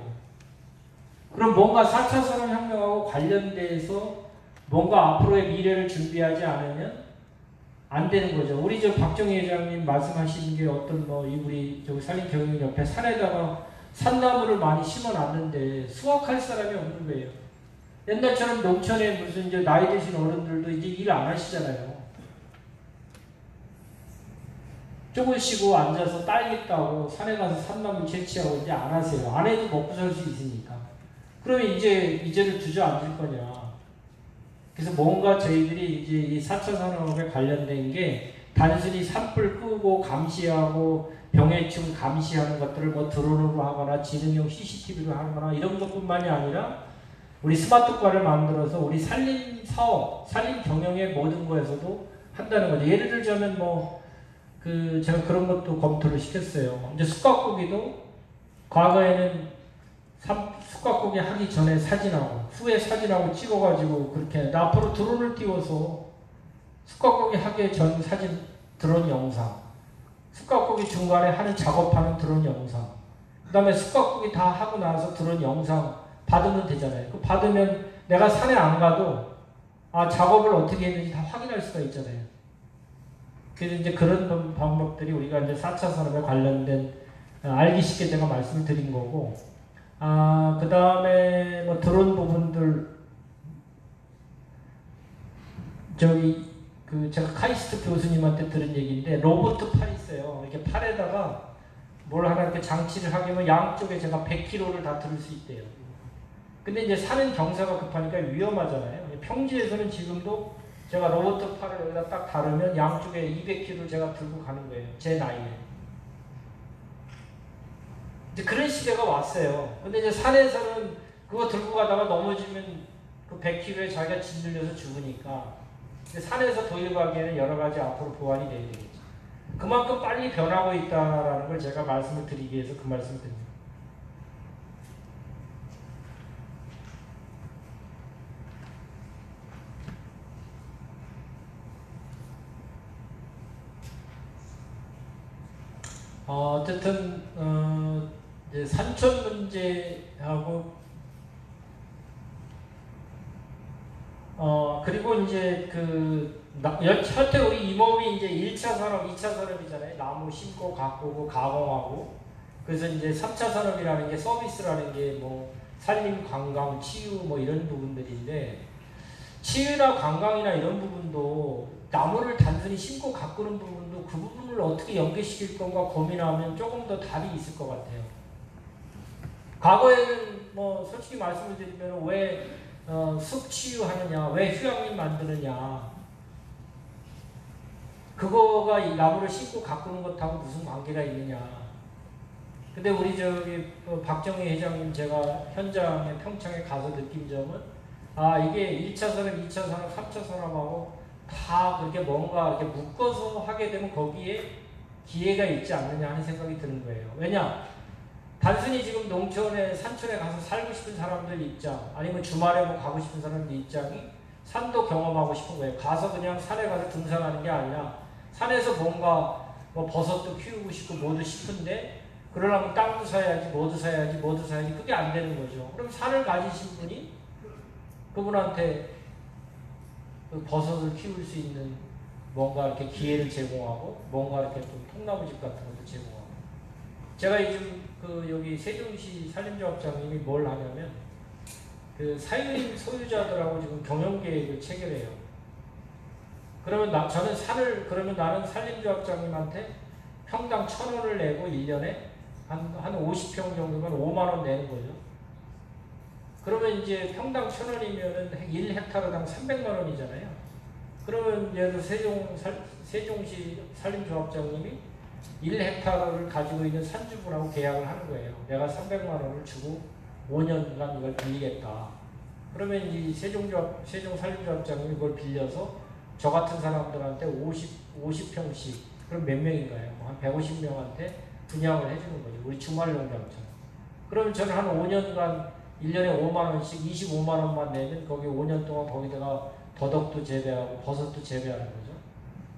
그럼 뭔가 4차 산업혁명하고 관련돼서 뭔가 앞으로의 미래를 준비하지 않으면 안 되는 거죠. 우리 저 박정희 회장님 말씀하시는 게 어떤 뭐 우리 저 산림경영 옆에 산에다가 산나무를 많이 심어놨는데 수확할 사람이 없는 거예요. 옛날처럼 농촌에 무슨 이제 나이 드신 어른들도 이제 일 안 하시잖아요. 쪼글 쉬고 앉아서 딸기 따고 산에 가서 산나무 채취하고 이제 안 하세요. 안 해도 먹고 살 수 있으니까. 그러면 이제를 주저앉을 거냐. 그래서 뭔가 저희들이 이제 이 4차 산업에 관련된 게 단순히 산불 끄고 감시하고 병해충 감시하는 것들을 뭐 드론으로 하거나 지능형 CCTV로 하거나 이런 것뿐만이 아니라 우리 스마트과를 만들어서 우리 산림 사업, 산림 경영의 모든 거에서도 한다는 거죠. 예를 들자면 제가 그런 것도 검토를 시켰어요. 이제 쑥갓고기도 과거에는 쑥갓고기 하기 전에 사진하고 후에 사진하고 찍어가지고 그렇게 앞으로 드론을 띄워서 쑥갓고기 하기 전 사진 드론 영상, 쑥갓고기 중간에 하는 작업하는 드론 영상, 그 다음에 쑥갓고기 다 하고 나서 드론 영상 받으면 되잖아요. 그 받으면 내가 산에 안 가도 작업을 어떻게 했는지 다 확인할 수가 있잖아요. 그래서 이제 그런 방법들이 우리가 이제 4차 산업에 관련된 알기 쉽게 제가 말씀을 드린 거고, 그 다음에 뭐 드론 부분들, 제가 카이스트 교수님한테 들은 얘기인데, 로봇 팔 있어요. 이렇게 팔에다가 뭘 하나 이렇게 장치를 하게 하면 양쪽에 제가 100kg를 다 들을 수 있대요. 근데 이제 산은 경사가 급하니까 위험하잖아요. 평지에서는 지금도 제가 로봇 팔을 여기다 딱 다루면 양쪽에 200kg 제가 들고 가는 거예요. 제 나이에. 이제 그런 시대가 왔어요. 근데 이제 산에서는 그거 들고 가다가 넘어지면 그 100kg에 자기가 짓눌려서 죽으니까 산에서 도입하기에는 여러 가지 앞으로 보완이 돼야 되겠죠. 그만큼 빨리 변하고 있다는 걸 제가 말씀을 드리기 위해서 그 말씀을 드립니다. 어쨌든 이제 산촌 문제하고 그리고 이제 현재 우리 임업이 이제 1차 산업, 2차 산업이잖아요. 나무 심고 가꾸고 가공하고. 그래서 이제 3차 산업이라는 게 서비스라는 게 뭐 산림, 관광, 치유 뭐 이런 부분들인데, 치유나 관광이나 이런 부분도 나무를 단순히 심고 가꾸는 부분도 그 부분을 어떻게 연계시킬 건가 고민하면 조금 더 답이 있을 것 같아요. 과거에는 뭐 솔직히 말씀을 드리면 왜 숲 치유하느냐, 왜 휴양림 만드느냐, 그거가 이 나무를 심고 가꾸는 것하고 무슨 관계가 있느냐. 근데 우리 박정희 회장님 제가 현장에 평창에 가서 느낀 점은 이게 1차 산업, 2차 산업, 3차 산업하고 다 그렇게 뭔가 이렇게 묶어서 하게 되면 거기에 기회가 있지 않느냐 하는 생각이 드는 거예요. 왜냐? 단순히 지금 농촌에, 산촌에 가서 살고 싶은 사람들 입장, 아니면 주말에 뭐 가고 싶은 사람들 입장이 산도 경험하고 싶은 거예요. 가서 그냥 산에 가서 등산하는 게 아니라 산에서 뭔가 뭐 버섯도 키우고 싶고 뭐도 싶은데 그러려면 땅도 사야지, 뭐도 사야지, 뭐도 사야지. 그게 안 되는 거죠. 그럼 산을 가지신 분이 그분한테 그 버섯을 키울 수 있는 뭔가 이렇게 기회를 제공하고, 뭔가 이렇게 좀 통나무집 같은 것도 제공하고. 제가 요즘 그 여기 세종시 산림조합장님이 뭘 하냐면, 그 사유림 소유자들하고 지금 경영계획을 체결해요. 그러면 그러면 나는 산림조합장님한테 평당 1,000원을 내고 1년에 한 50평 정도면 5만원 내는 거죠. 그러면 이제 평당 1,000원이면은 1헥타르당 300만원이잖아요. 그러면 예를 들어 세종시 산림조합장님이 1헥타르를 가지고 있는 산주분하고 계약을 하는 거예요. 내가 300만원을 주고 5년간 이걸 빌리겠다. 그러면 이 세종 산림조합장님이 이걸 빌려서 저 같은 사람들한테 50평씩, 그럼 몇 명인가요? 한 150명한테 분양을 해주는 거죠. 우리 주말농장처럼. 그러면 저는 한 5년간 1년에 5만원씩 25만원만 내면 거기 5년 동안 거기다가 더덕도 재배하고 버섯도 재배하는 거죠.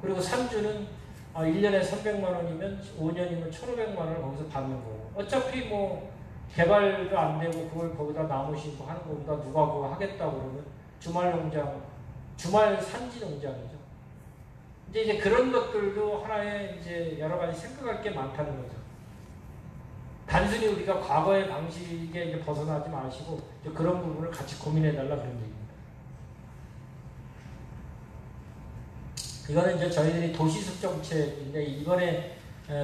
그리고 산주는 1년에 300만원이면 5년이면 1,500만원을 거기서 받는 거고. 어차피 뭐 개발도 안 되고 그걸 거기다 나무 심고 하는 것보다 누가 그거 하겠다고 그러면 주말 산지 농장이죠. 이제 그런 것들도 하나의 이제 여러 가지 생각할 게 많다는 거죠. 단순히 우리가 과거의 방식에 이제 벗어나지 마시고 이제 그런 부분을 같이 고민해달라 그런 얘기입니다. 이거는 이제 저희들이 도시숲 정책인데 이번에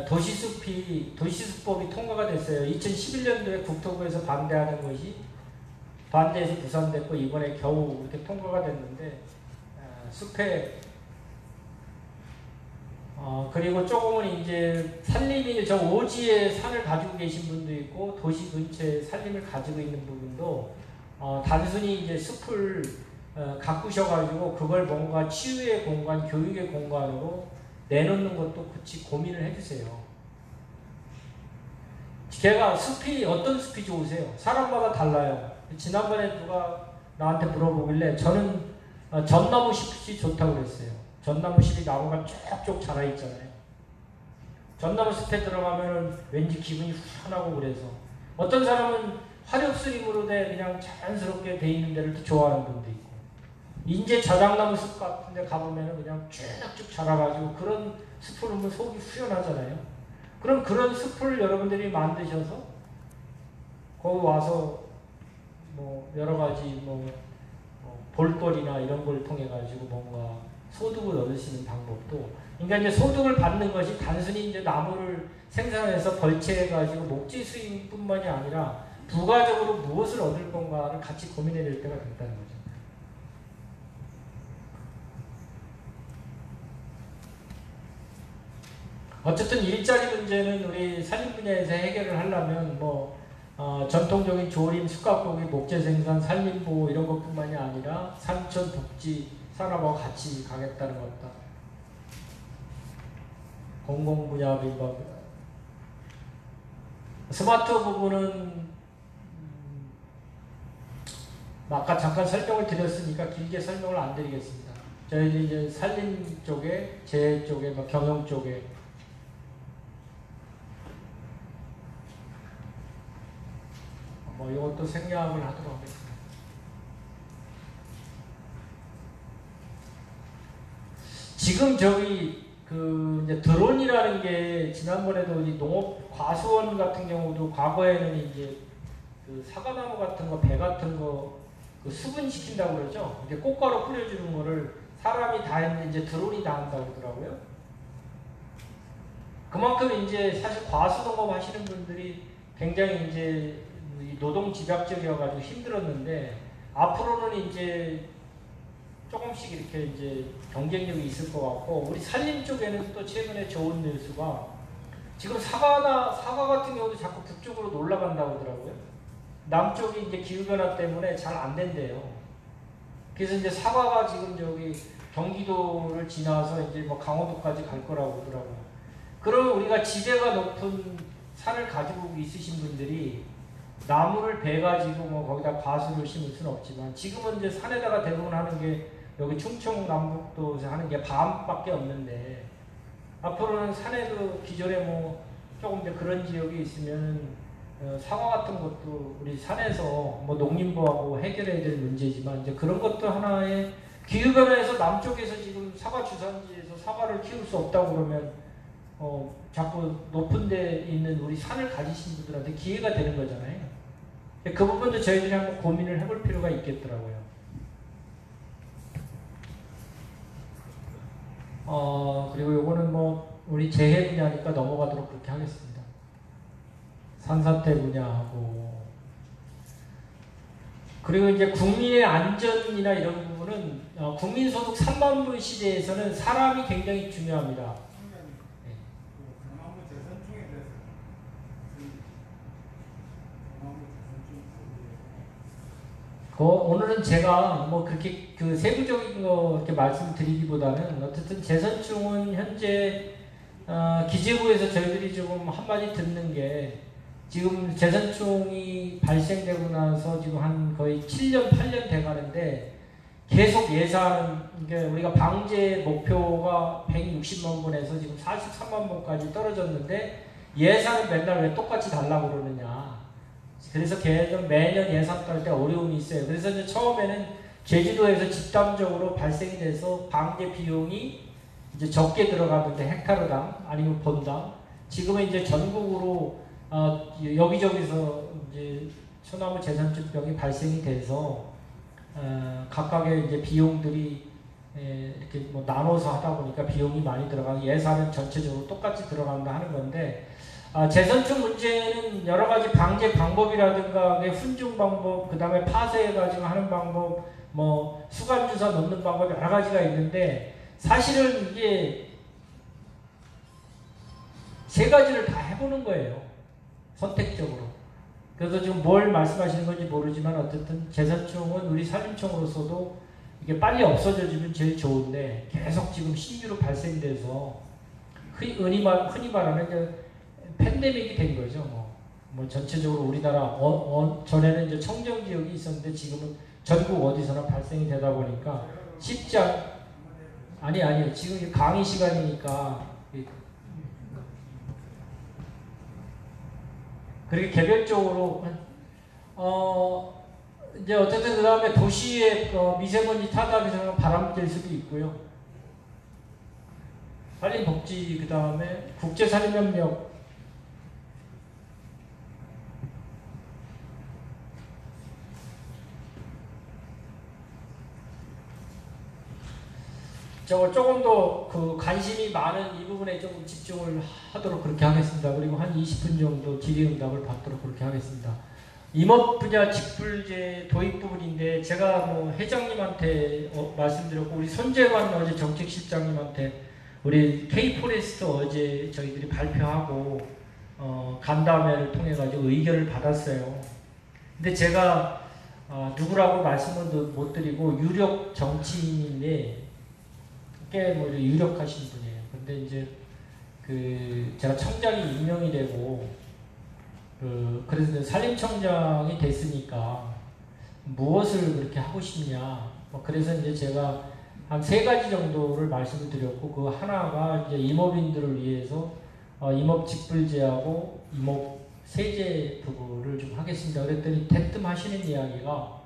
도시숲법이 통과가 됐어요. 2011년도에 국토부에서 반대해서 무산됐고 이번에 겨우 이렇게 통과가 됐는데 숲에 그리고 조금은 이제 산림이 저 오지에 산을 가지고 계신 분도 있고 도시 근처에 산림을 가지고 있는 부분도 단순히 이제 숲을 가꾸셔가지고 그걸 뭔가 치유의 공간, 교육의 공간으로 내놓는 것도 같이 고민을 해주세요. 걔가 어떤 숲이 좋으세요? 사람마다 달라요. 지난번에 누가 나한테 물어보길래 저는 전나무 숲이 좋다고 그랬어요. 전나무 숲이 나무가 쭉쭉 자라있잖아요. 전나무 숲에 들어가면 왠지 기분이 후련하고 그래서 어떤 사람은 화렵스림으로 그냥 자연스럽게 돼 있는 데를 또 좋아하는 분도 있고 인제 저장나무 숲 같은 데 가보면 그냥 쭉쭉 자라가지고 그런 숲을 보면 속이 후련하잖아요. 그럼 그런 숲을 여러분들이 만드셔서 거기 와서 뭐 여러 가지 볼거리나 이런 걸 통해 가지고 뭔가 소득을 얻으시는 방법도, 그러니까 이제 소득을 받는 것이 단순히 이제 나무를 생산해서 벌채해 가지고 목재 수익뿐만이 아니라 부가적으로 무엇을 얻을 건가를 같이 고민해야 될 때가 됐다는 거죠. 어쨌든 일자리 문제는 우리 산림 분야에서 해결을 하려면 전통적인 조림, 숯가꾸기, 목재 생산, 산림보호 이런 것뿐만이 아니라 산천, 복지, 산업하고 같이 가겠다는 것다. 공공분야 민법. 스마트 부분은 아까 잠깐 설명을 드렸으니까 길게 설명을 안 드리겠습니다. 저희는 이제 산림 쪽에, 재해 쪽에, 경영 쪽에 이것도 생략을 하도록 하겠습니다. 지금 이제 드론이라는 게 지난번에도 이 농업 과수원 같은 경우도 과거에는 이제 그 사과나무 같은 거, 배 같은 거 그 수분시킨다고 그러죠. 이렇게 꽃가루 뿌려주는 거를 사람이 다 했는데 이제 드론이 다 한다고 그러더라고요. 그만큼 이제 사실 과수농업 하시는 분들이 굉장히 이제 노동 집약적이어가지고 힘들었는데 앞으로는 이제 조금씩 이렇게 이제 경쟁력이 있을 것 같고 우리 산림 쪽에는 또 최근에 좋은 뉴스가 지금 사과 같은 경우도 자꾸 북쪽으로 올라간다고 하더라고요. 남쪽이 이제 기후변화 때문에 잘 안 된대요. 그래서 이제 사과가 지금 경기도를 지나서 이제 강원도까지 갈 거라고 하더라고요. 그러면 우리가 지대가 높은 산을 가지고 있으신 분들이 나무를 베가지고 거기다 과수를 심을 수는 없지만 지금은 이제 산에다가 대부분 하는 게 여기 충청 남북도에서 하는 게 밤밖에 없는데 앞으로는 산에도 기존에 조금 이제 그런 지역이 있으면 사과 같은 것도 우리 산에서 뭐 농림부하고 해결해야 될 문제지만 이제 그런 것도 하나의 기후변화에서 남쪽에서 지금 사과 주산지에서 사과를 키울 수 없다고 그러면 자꾸 높은 데 있는 우리 산을 가지신 분들한테 기회가 되는 거잖아요. 그 부분도 저희들이 한번 고민을 해볼 필요가 있겠더라고요. 그리고 요거는 뭐 우리 재해 분야니까 넘어가도록 그렇게 하겠습니다. 산사태 분야하고 그리고 이제 국민의 안전이나 이런 부분은 국민소득 3만 불 시대에서는 사람이 굉장히 중요합니다. 오늘은 제가 뭐 그렇게 그 세부적인 거 이렇게 말씀드리기보다는 어쨌든 재선충은 현재 기재부에서 저희들이 조금 한마디 듣는 게 지금 재선충이 발생되고 나서 지금 한 거의 7년, 8년 돼가는데 계속 예산은 그러니까 우리가 방제 목표가 160만 번에서 지금 43만 번까지 떨어졌는데 예산은 맨날 왜 똑같이 달라고 그러느냐. 그래서 계속 매년 예산 딸 때 어려움이 있어요. 그래서 이제 처음에는 제주도에서 집단적으로 발생이 돼서 방제 비용이 이제 적게 들어가는데 헥타르당 아니면 번당 지금은 이제 전국으로 여기저기서 이제 소나무 재선충병이 발생이 돼서 각각의 이제 비용들이 이렇게 뭐 나눠서 하다 보니까 비용이 많이 들어가고 예산은 전체적으로 똑같이 들어간다 하는 건데 재선충 문제는 여러 가지 방제 방법이라든가 훈중 방법, 그 다음에 파쇄해가지고 하는 방법, 뭐 수간주사 넣는 방법 여러 가지가 있는데 사실은 이게 세 가지를 다 해보는 거예요. 선택적으로. 그래서 지금 뭘 말씀하시는 건지 모르지만 어쨌든 재선충은 우리 산림청으로서도 이게 빨리 없어져주면 제일 좋은데 계속 지금 신규로 발생돼서 흔히 말하는 팬데믹이 된 거죠. 뭐 전체적으로 우리나라 전에는 이제 청정 지역이 있었는데 지금은 전국 어디서나 발생이 되다 보니까 쉽지 아니요. 지금 강의 시간이니까 그렇게 개별적으로 이제 어쨌든 그 다음에 도시의 미세먼지 타락에서 바람 쐴 수도 있고요. 산림복지 그 다음에 국제산림협력 조금 더 그 관심이 많은 이 부분에 조금 집중을 하도록 그렇게 하겠습니다. 그리고 한 20분 정도 질의응답을 받도록 그렇게 하겠습니다. 임업 분야 직불제 도입 부분인데 제가 뭐 회장님한테 말씀드렸고 우리 손재관 어제 정책실장님한테 우리 K-포레스트 어제 저희들이 발표하고 간담회를 통해 가지고 의견을 받았어요. 근데 제가 누구라고 말씀을 못 드리고 유력 정치인인데 꽤 뭐 유력하신 분이에요. 근데 이제 제가 청장이 임명이 되고 그래서 산림청장이 됐으니까 무엇을 그렇게 하고 싶냐. 그래서 이제 제가 한 3가지 정도를 말씀을 드렸고 그 하나가 이제 임업인들을 위해서 임업 직불제하고 임업 세제 부분을 좀 하겠습니다. 그랬더니 대뜸 하시는 이야기가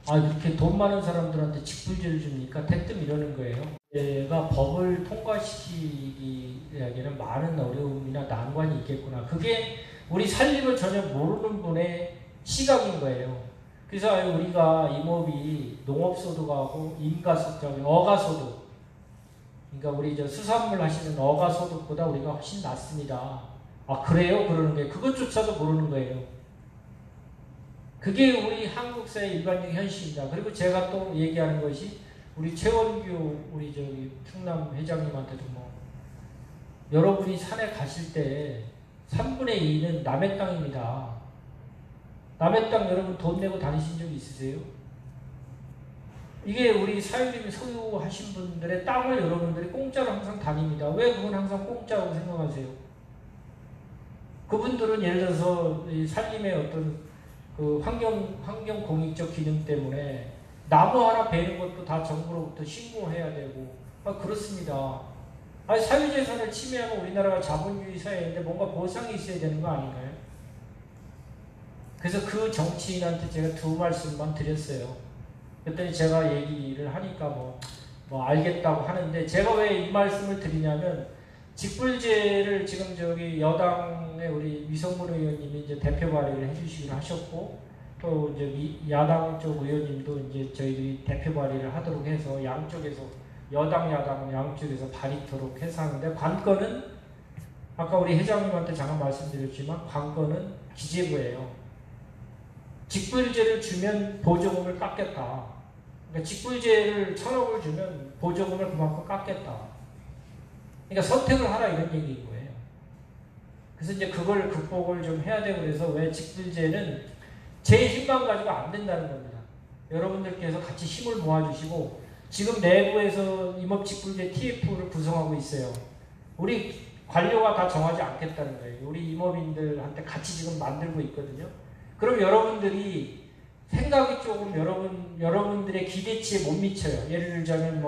이렇게 돈 많은 사람들한테 직불제를 줍니까? 대뜸 이러는 거예요. 제가 법을 통과시키기에는 많은 어려움이나 난관이 있겠구나. 그게 우리 산림을 전혀 모르는 분의 시각인 거예요. 그래서 우리가 임업이 농업소득하고 인가소득, 어가소득, 그러니까 우리 수산물 하시는 어가소득보다 우리가 훨씬 낫습니다. 그래요? 그러는 거예요. 그것조차도 모르는 거예요. 그게 우리 한국 사회 일반적인 현실입니다. 그리고 제가 또 얘기하는 것이 우리 최원규 우리 충남 회장님한테도 여러분이 산에 가실 때 3분의 2는 남의 땅입니다. 남의 땅 여러분 돈 내고 다니신 적 있으세요? 이게 우리 사유림이 소유하신 분들의 땅을 여러분들이 공짜로 항상 다닙니다. 왜 그건 항상 공짜라고 생각하세요? 그분들은 예를 들어서 이 산림의 어떤 그 환경 공익적 기능 때문에 나무 하나 베는 것도 다 정부로부터 신고해야 되고 그렇습니다. 아니, 사유재산을 침해하면 우리나라가 자본주의 사회인데 뭔가 보상이 있어야 되는 거 아닌가요? 그래서 그 정치인한테 제가 두 말씀만 드렸어요. 그랬더니 제가 얘기를 하니까 뭐 알겠다고 하는데, 제가 왜 이 말씀을 드리냐면, 직불제를 지금 저기 여당의 우리 위성문 의원님이 이제 대표 발의를 해주시기로 하셨고, 또 이제 야당 쪽 의원님도 이제 저희들이 대표 발의를 하도록 해서 양쪽에서, 여당 야당 양쪽에서 발의토록 해서 하는데, 관건은 아까 우리 회장님한테 잠깐 말씀드렸지만 관건은 기재부예요. 직불제를 주면 보조금을 깎겠다. 그러니까 직불제를 1,000억을 주면 보조금을 그만큼 깎겠다. 그러니까 선택을 하라 이런 얘기인 거예요. 그래서 이제 그걸 극복을 좀 해야 되고, 그래서 왜 직불제는 제 힘만 가지고 안 된다는 겁니다. 여러분들께서 같이 힘을 모아주시고, 지금 내부에서 임업직불제 TF를 구성하고 있어요. 우리 관료가 다 정하지 않겠다는 거예요. 우리 임업인들한테 같이 지금 만들고 있거든요. 그럼 여러분들이 생각이 조금 여러분들의 기대치에 못 미쳐요. 예를 들자면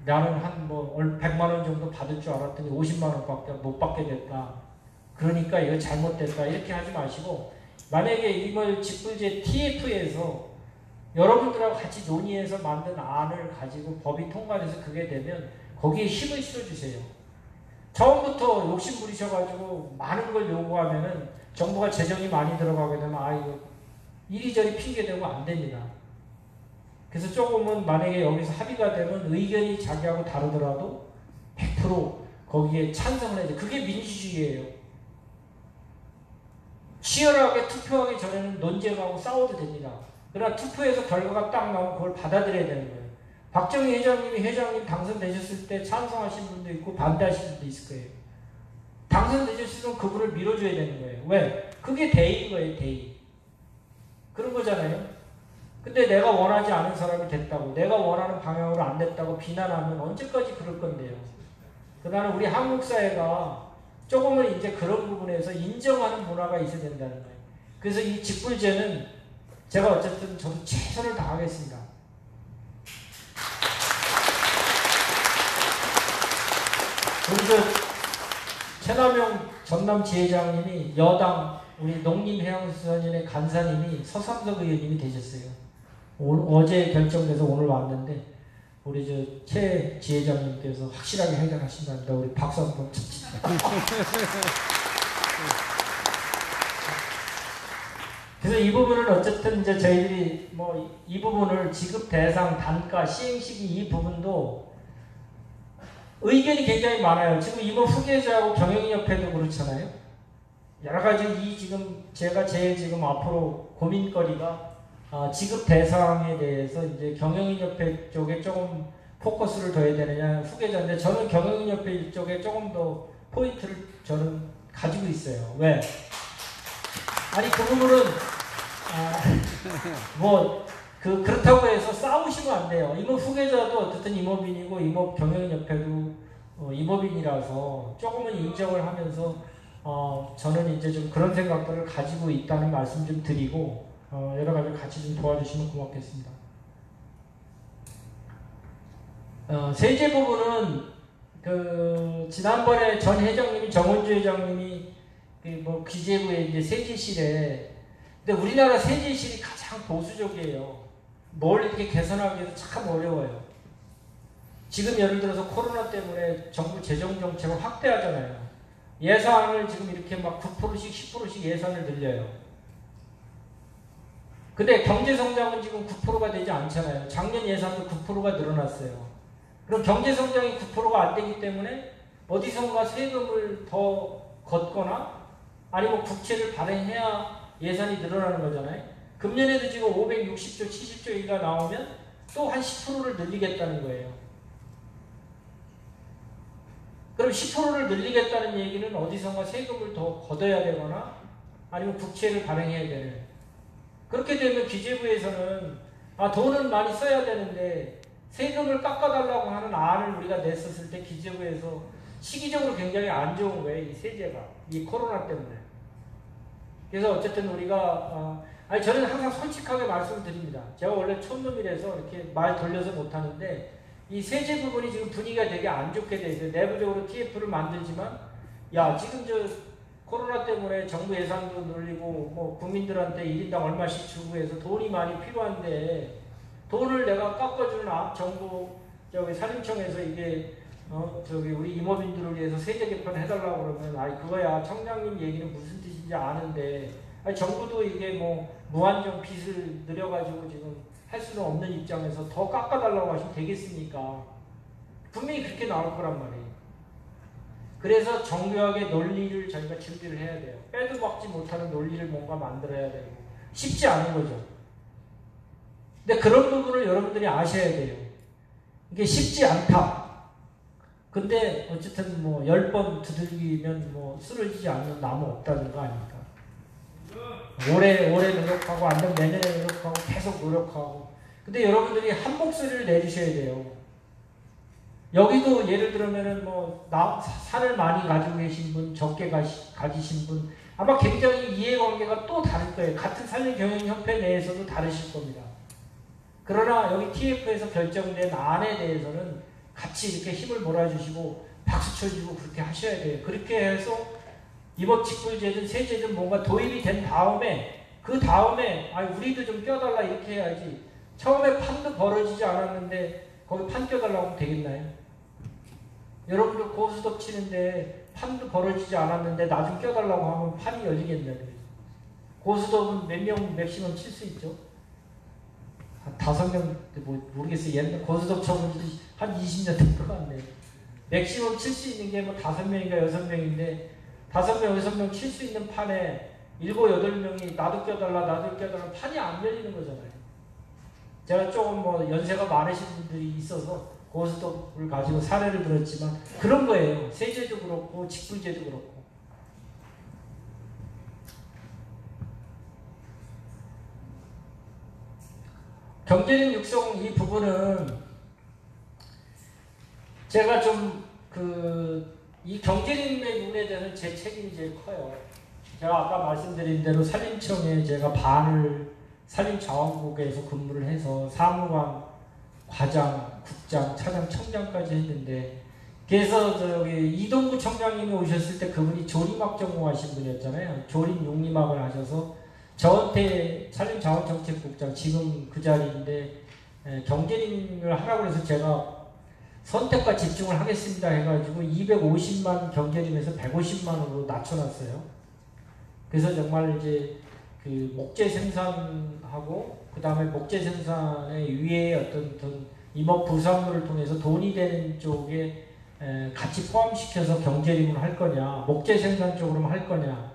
나는 한 100만 원 정도 받을 줄 알았더니 50만 원밖에 못 받게 됐다. 그러니까 이거 잘못됐다. 이렇게 하지 마시고, 만약에 이걸 직불제 TF에서 여러분들하고 같이 논의해서 만든 안을 가지고 법이 통과돼서 그게 되면 거기에 힘을 실어주세요. 처음부터 욕심 부리셔가지고 많은 걸 요구하면은 정부가 재정이 많이 들어가게 되면 이거 이리저리 핑계대고 안 됩니다. 그래서 조금은 만약에 여기서 합의가 되면 의견이 자기하고 다르더라도 100% 거기에 찬성을 해야 돼. 그게 민주주의예요. 치열하게 투표하기 전에는 논쟁하고 싸워도 됩니다. 그러나 투표에서 결과가 딱 나오면 그걸 받아들여야 되는 거예요. 박정희 회장님 당선되셨을 때 찬성하신 분도 있고 반대하신 분도 있을 거예요. 당선되셨으면 그분을 밀어줘야 되는 거예요. 왜? 그게 대의인 거예요, 대의. 그런 거잖아요. 근데 내가 원하지 않은 사람이 됐다고, 내가 원하는 방향으로 안 됐다고 비난하면 언제까지 그럴 건데요. 그러나 우리 한국 사회가 조금은 이제 그런 부분에서 인정하는 문화가 있어야 된다는 거예요. 그래서 이 직불제는 제가 어쨌든 저도 최선을 다하겠습니다. 그래서 최남용 전남지회장님이 여당 우리 농림해양수산연의 간사님이 서삼석 의원님이 되셨어요. 어제 결정돼서 오늘 왔는데 우리 최 지회장님께서 확실하게 해결하신답니다. 우리 박수 한번 칩시다. 그래서 이 부분은 어쨌든 이제 저희들이 이 부분을 지급 대상, 단가, 시행 시기 이 부분도 의견이 굉장히 많아요. 지금 이번 후계자하고 경영협회도 그렇잖아요. 여러 가지 지금 제가 제일 지금 앞으로 고민거리가 지급 대상에 대해서 이제 경영인협회 쪽에 조금 포커스를 둬야 되느냐 후계자인데, 저는 경영인협회 쪽에 조금 더 포인트를 저는 가지고 있어요. 왜? 아니 그 부분은 그렇다고 해서 싸우시면 안 돼요. 임업 후계자도 어쨌든 임업인이고 임업 경영인협회도 임업인이라서 조금은 인정을 하면서 저는 이제 좀 그런 생각들을 가지고 있다는 말씀 좀 드리고 여러 가지 같이 좀 도와주시면 고맙겠습니다. 세제 부분은 지난번에 전 회장님이 정원주 회장님이 기재부의 이제 세제실에, 근데 우리나라 세제실이 가장 보수적이에요. 뭘 이렇게 개선하기도 참 어려워요. 지금 예를 들어서 코로나 때문에 정부 재정 정책을 확대하잖아요. 예산을 지금 이렇게 막 9%씩 10%씩 예산을 늘려요. 근데 경제성장은 지금 9%가 되지 않잖아요. 작년 예산도 9%가 늘어났어요. 그럼 경제성장이 9%가 안 되기 때문에 어디선가 세금을 더 걷거나 아니면 국채를 발행해야 예산이 늘어나는 거잖아요. 금년에도 지금 560조, 70조 얘기가 나오면 또 한 10%를 늘리겠다는 거예요. 그럼 10%를 늘리겠다는 얘기는 어디선가 세금을 더 걷어야 되거나 아니면 국채를 발행해야 되는. 그렇게 되면 기재부에서는 돈은 많이 써야 되는데 세금을 깎아달라고 하는 안을 우리가 냈었을 때 기재부에서 시기적으로 굉장히 안 좋은 거예요. 이 세제가. 이 코로나 때문에. 그래서 어쨌든 우리가 저는 항상 솔직하게 말씀을 드립니다. 제가 원래 촌놈이라서 이렇게 말 돌려서 못하는데 이 세제 부분이 지금 분위기가 되게 안 좋게 돼 있어요. 내부적으로 TF를 만들지만 야 지금 저 코로나 때문에 정부 예산도 늘리고 뭐 국민들한테 1인당 얼마씩 주고 해서 돈이 많이 필요한데 돈을 내가 깎아주는 정부 저기 산림청에서 이게 저기 우리 임업인들을 위해서 세제 개편 해달라고 그러면 아이 그거야 청장님 얘기는 무슨 뜻인지 아는데 아니 정부도 이게 뭐 무한정 빚을 늘려가지고 지금 할 수는 없는 입장에서 더 깎아달라고 하시면 되겠습니까? 분명히 그렇게 나올 거란 말이에요. 그래서 정교하게 논리를 저희가 준비를 해야 돼요. 빼도 박지 못하는 논리를 뭔가 만들어야 되고 쉽지 않은 거죠. 근데 그런 부분을 여러분들이 아셔야 돼요. 이게 쉽지 않다. 근데 어쨌든 뭐 10번 두들기면 뭐 쓰러지지 않는 나무 없다는 거 아닙니까? 오래 노력하고 아니면 내년에 노력하고 계속 노력하고 근데 여러분들이 한 목소리를 내주셔야 돼요. 여기도 예를 들면은 뭐 산을 많이 가지고 계신 분, 적게 가지신 분 아마 굉장히 이해관계가 또 다를 거예요. 같은 산림경영협회 내에서도 다르실 겁니다. 그러나 여기 TF에서 결정된 안에 대해서는 같이 이렇게 힘을 몰아주시고 박수 쳐주고 그렇게 하셔야 돼요. 그렇게 해서 임업직불제든 세제든 뭔가 도입이 된 다음에 그 다음에 우리도 좀 껴달라 이렇게 해야지 처음에 판도 벌어지지 않았는데 거기 판 껴달라고 하면 되겠나요? 여러분들 고수톱 치는데 판도 벌어지지 않았는데 나 좀 껴달라고 하면 판이 열리겠나요? 고수톱은 몇 명 맥시멈 칠 수 있죠? 한 5명 뭐 모르겠어요. 옛날 고수톱 쳐본 지 한 20년 된 것 같네요. 맥시멈 칠 수 있는 게 뭐 5명인가 6명인데 5명, 6명 칠 수 있는 판에 7, 8명이 나도 껴달라 판이 안 열리는 거잖아요. 제가 조금 뭐 연세가 많으신 분들이 있어서 고스톱을 가지고 사례를 들었지만 그런 거예요. 세제도 그렇고 직불제도 그렇고. 경제력 육성 이 부분은 제가 좀 이 경제력의 부분에 대해서는 제 책임이 제일 커요. 제가 아까 말씀드린 대로 산림청에 제가 반을 산림자원국에서 근무를 해서 사무관, 과장, 국장, 차장, 청장까지 했는데 그래서 저기 이동구 청장님이 오셨을 때 그분이 조림학 전공하신 분이었잖아요. 조림 용림학을 하셔서 저한테 산림자원정책국장 지금 그 자리인데 경제림을 하라고 해서 제가 선택과 집중을 하겠습니다 해가지고 250만 경제림에서 150만으로 낮춰놨어요. 그래서 정말 이제 그 목재 생산하고 그 다음에 목재 생산의 위에 어떤 임업 부산물을 통해서 돈이 되는 쪽에 같이 포함시켜서 경제림을 할 거냐, 목재 생산 쪽으로 할 거냐.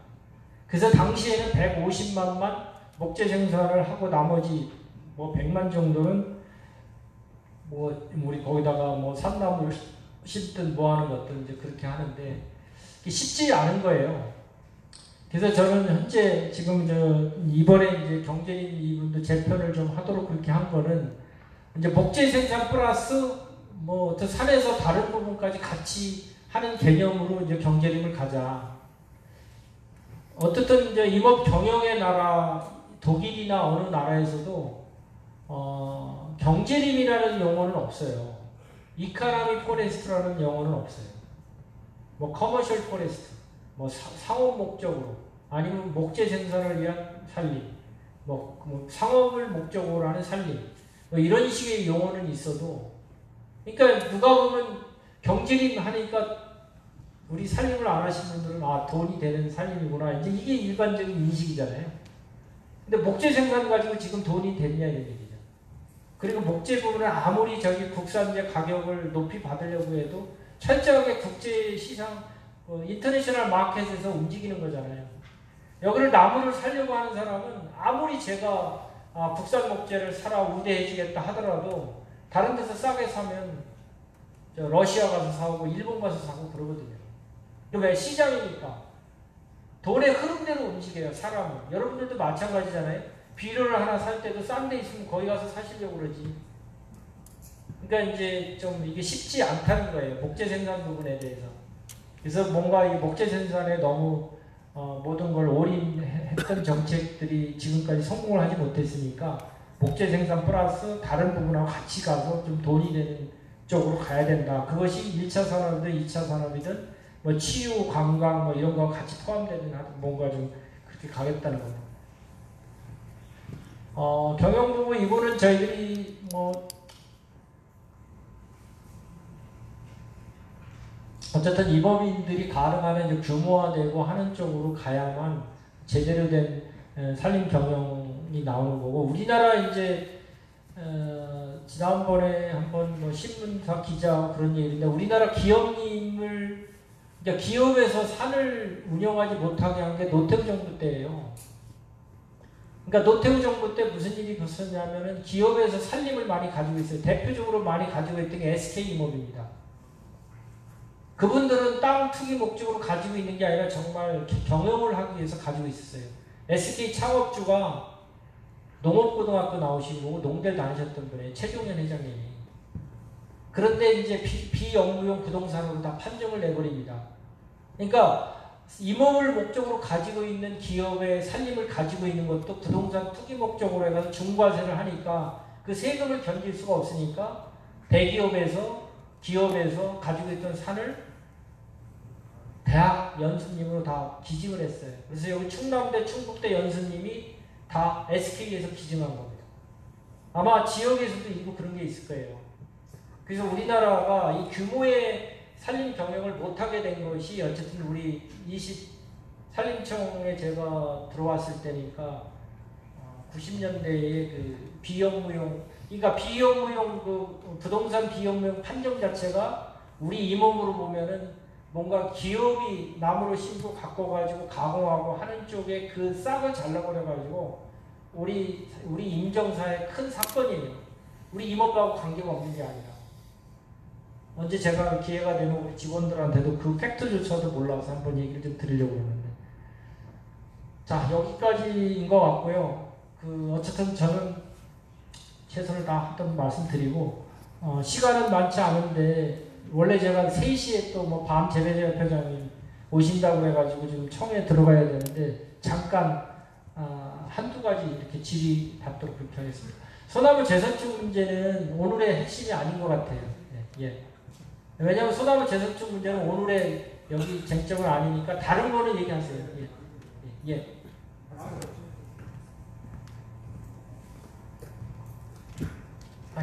그래서 당시에는 150만만 목재 생산을 하고 나머지 뭐 100만 정도는 뭐 우리 거기다가 뭐 산나물 심든 뭐 하는 것들 이제 그렇게 하는데 쉽지 않은 거예요. 그래서 저는 현재 지금 이번에 이제 경제인 이분도 재편을 좀 하도록 그렇게 한 거는 이제 목재 생산 플러스 뭐 어떤 산에서 다른 부분까지 같이 하는 개념으로 이제 경제림을 가자. 어떻든 이제 임업 경영의 나라 독일이나 어느 나라에서도 경제림이라는 용어는 없어요. 이카나미 포레스트라는 용어는 없어요. 뭐 커머셜 포레스트, 뭐 상업 목적으로 아니면 목재 생산을 위한 산림, 뭐 상업을 목적으로 하는 산림, 뭐 이런 식의 용어는 있어도, 그러니까 누가 보면 경제림 하니까 우리 산림을 안 하신 분들은 돈이 되는 산림이구나 이제 이게 일반적인 인식이잖아요. 근데 목재 생산 가지고 지금 돈이 됐냐 이런 얘기죠. 그리고 목재 부분은 아무리 국산재 가격을 높이 받으려고 해도 철저하게 국제 시장 인터내셔널 마켓에서 움직이는 거잖아요. 여기를 나무를 사려고 하는 사람은 아무리 제가 국산 목재를 사라 우대해 주겠다 하더라도 다른 데서 싸게 사면 러시아 가서 사고 일본 가서 사고 그러거든요. 왜? 시장이니까. 돈의 흐름대로 움직여요, 사람은. 여러분들도 마찬가지잖아요. 비료를 하나 살 때도 싼 데 있으면 거기 가서 사시려고 그러지. 그러니까 이제 좀 이게 쉽지 않다는 거예요. 목재 생산 부분에 대해서. 그래서 뭔가 이 목재 생산에 너무 모든 걸 올인했던 정책들이 지금까지 성공을 하지 못했으니까 목재 생산 플러스 다른 부분하고 같이 가서 좀 돈이 되는 쪽으로 가야 된다. 그것이 1차 산업이든 2차 산업이든 뭐 치유, 관광 뭐 이런 거 같이 포함되는 뭔가 좀 그렇게 가겠다는 겁니다. 경영 부분 이거는 저희들이 뭐 어쨌든 입법인들이 가능하면 이제 규모화되고 하는 쪽으로 가야만 제대로 된 산림 경영이 나오는 거고, 우리나라 이제 지난번에 한번 뭐 신문사 기자 그런 얘기인데, 우리나라 기업님을 그러니까 기업에서 산을 운영하지 못하게 한 게 노태우 정부 때예요. 그러니까 노태우 정부 때 무슨 일이 벌어졌냐면은 기업에서 산림을 많이 가지고 있어요. 대표적으로 많이 가지고 있던 게 SK임업입니다. 그분들은 땅 투기 목적으로 가지고 있는 게 아니라 정말 경영을 하기 위해서 가지고 있었어요. SK 창업주가 농업고등학교 나오신 거고 농대를 다니셨던 분이에요. 최종현 회장님이. 그런데 이제 비영무용 부동산으로 다 판정을 내버립니다. 그러니까 임업을 목적으로 가지고 있는 기업의 산림을 가지고 있는 것도 부동산 투기 목적으로 해서 중과세를 하니까 그 세금을 견딜 수가 없으니까 대기업에서 기업에서 가지고 있던 산을 대학 연수님으로 다 기증을 했어요. 그래서 여기 충남대, 충북대 연수님이 다 SK에서 기증한 겁니다. 아마 지역에서도 일부 그런 게 있을 거예요. 그래서 우리나라가 이 규모의 산림 경영을 못하게 된 것이 어쨌든 우리 산림청에 제가 들어왔을 때니까 90년대에 그 비영무용, 그러니까 비영무용 그 부동산 비영무용 판정 자체가 우리 임업으로 보면은 뭔가 기업이 나무를 심고 갖고 가지고 가공하고 하는 쪽에 그 싹을 잘라버려 가지고 우리 임정사의 큰 사건이에요. 우리 임업하고 관계가 없는 게 아니라. 언제 제가 기회가 되면 우리 직원들한테도 그 팩트조차도 몰라서 한번 얘기를 좀 드리려고 그러는데. 자, 여기까지인 것 같고요. 어쨌든 저는 최선을 다했던 말씀드리고, 시간은 많지 않은데, 원래 제가 3시에 또 뭐 밤 재배협회장님 오신다고 해가지고 지금 청에 들어가야 되는데, 잠깐, 한두 가지 이렇게 질의받도록 그렇게 하겠습니다. 소나무 재선축 문제는 오늘의 핵심이 아닌 것 같아요. 예. 왜냐하면 소나무 재선축 문제는 오늘의 여기 쟁점은 아니니까 다른 거는 얘기하세요. 예.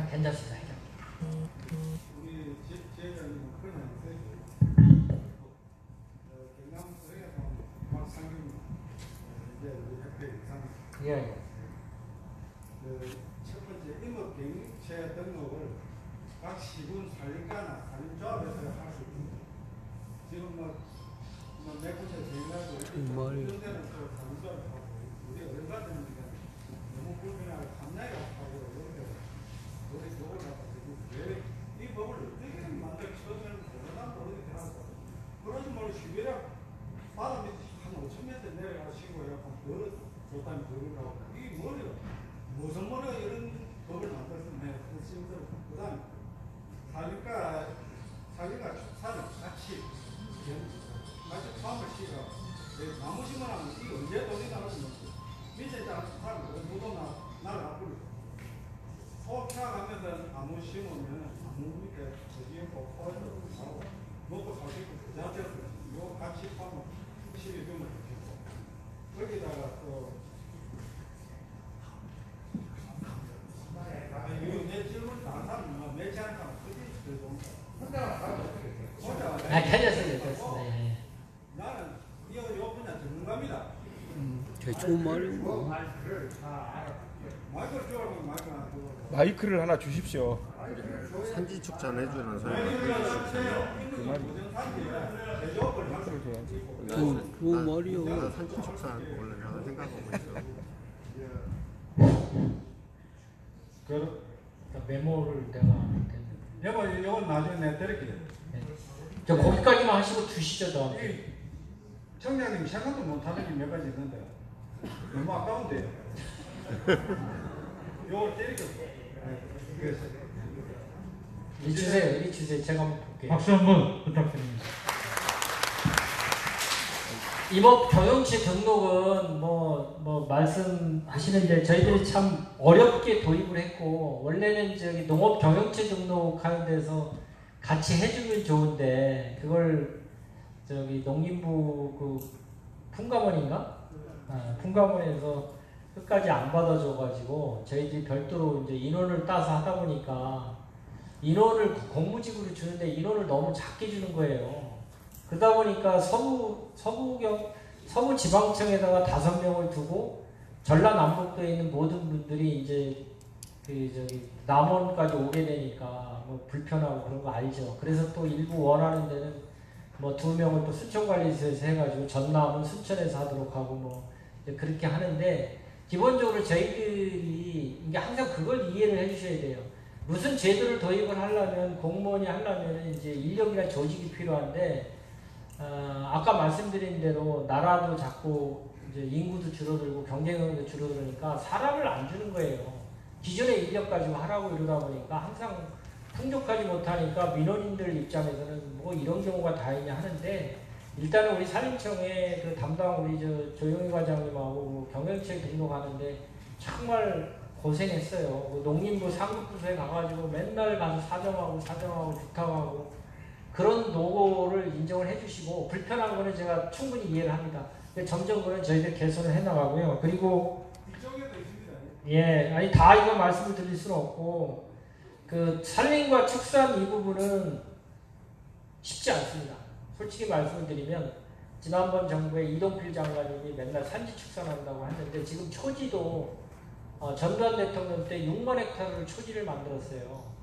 괜찮습니다. 우리 지회장님은 그런 경남도에 박상균 이제 우리 협회 이상. 예. 첫 번째 임업 경영체 등록을 각 시군 산림과나 산림조합에서 할 수 있습니다. 지금 몇 군데 정리하고 이런 데는 또 산림조합하고 우리 어른가들은 너무 불편하고 감량이 하고 이런데 우리 그걸 갖다 왜 이 법을 어떻게 만들 처음에는 모르나 모르게 하고 그러지 말고 시비랑 바다 밑에 한 5,000m 내려가시고 약간 더 좋다면 더 가고 이게 뭐래요? 무슨 이런 법을 만들었으면 힘들어. 그 다음에 산림과 축사를 같이 파악을 시가 나무 심으라면 이게 언제 돈이 나오는 밑에 자라 축사를 무도 날아버리고 소 키워가면서 나무 심으면 나무 밑에 거기에 포화도 사고 먹고 살 수 있고 그 자체로 이거 같이 파면 12주면 좋겠고 거기다가 또 내 질문 다른 사람은 매치 하는 사람 그게 괜찮습니다. 나는 이 분야 전문가입니다. 좋은 말이고. 마이크를 주라고 마이크 안 주고. 마이크를 하나 주십시오. 산지축산 해주는 좋은 말이요. 산지축산 원래 하나 생각하고 있어. 메모를 내가 여보 이건 나중에 내가 드릴게요. 저 거기까지만 하시고 주시죠 저한테. 청장님 생각도 못하는 게 몇 가지 있는데 너무 아까운데요. 이걸 때리고 그래서 이리 주세요. 제가 한번 볼게요. 박수 한번 부탁드립니다. 임업 경영체 등록은 뭐 말씀하시는데 저희들이 참 어렵게 도입을 했고 원래는 저기 농업 경영체 등록하는 데서 같이 해주면 좋은데 그걸 저기 농림부 그 품감원인가? 품감원에서 끝까지 안 받아줘가지고 저희들이 별도로 이제 인원을 따서 하다 보니까 인원을 공무직으로 주는데 인원을 너무 작게 주는 거예요. 그러다 보니까 서부지방청에다가 5명을 두고 전라남북도에 있는 모든 분들이 이제 남원까지 오게 되니까 뭐 불편하고 그런 거 알죠. 그래서 또 일부 원하는 데는 뭐 2명을 또 순천관리소에서 해가지고 전남은 순천에서 하도록 하고 뭐 그렇게 하는데 기본적으로 저희들이 이게 항상 그걸 이해를 해주셔야 돼요. 무슨 제도를 도입을 하려면 공무원이 하려면 이제 인력이나 조직이 필요한데 아까 말씀드린 대로 나라도 자꾸 이제 인구도 줄어들고 경쟁력도 줄어들으니까 사람을 안 주는 거예요. 기존의 인력 가지고 하라고 이러다 보니까 항상 풍족하지 못하니까 민원인들 입장에서는 뭐 이런 경우가 다 있냐 하는데 일단은 우리 산림청에 그 담당 우리 조영희 과장님하고 뭐 경영체 등록하는데 정말 고생했어요. 뭐 농림부 상급부서에 가가지고 맨날 가서 사정하고 부탁하고 그런 노고를 인정을 해주시고 불편한 거는 제가 충분히 이해를 합니다. 근데 점점 그런 저희들 개선을 해나가고요. 그리고 아니 다 이거 말씀을 드릴 수는 없고 그 산림과 축산 이 부분은 쉽지 않습니다. 솔직히 말씀을 드리면 지난번 정부에 이동필 장관님이 맨날 산지 축산한다고 했는데 지금 초지도 전두환 대통령 때 6만 헥타르를 초지를 만들었어요.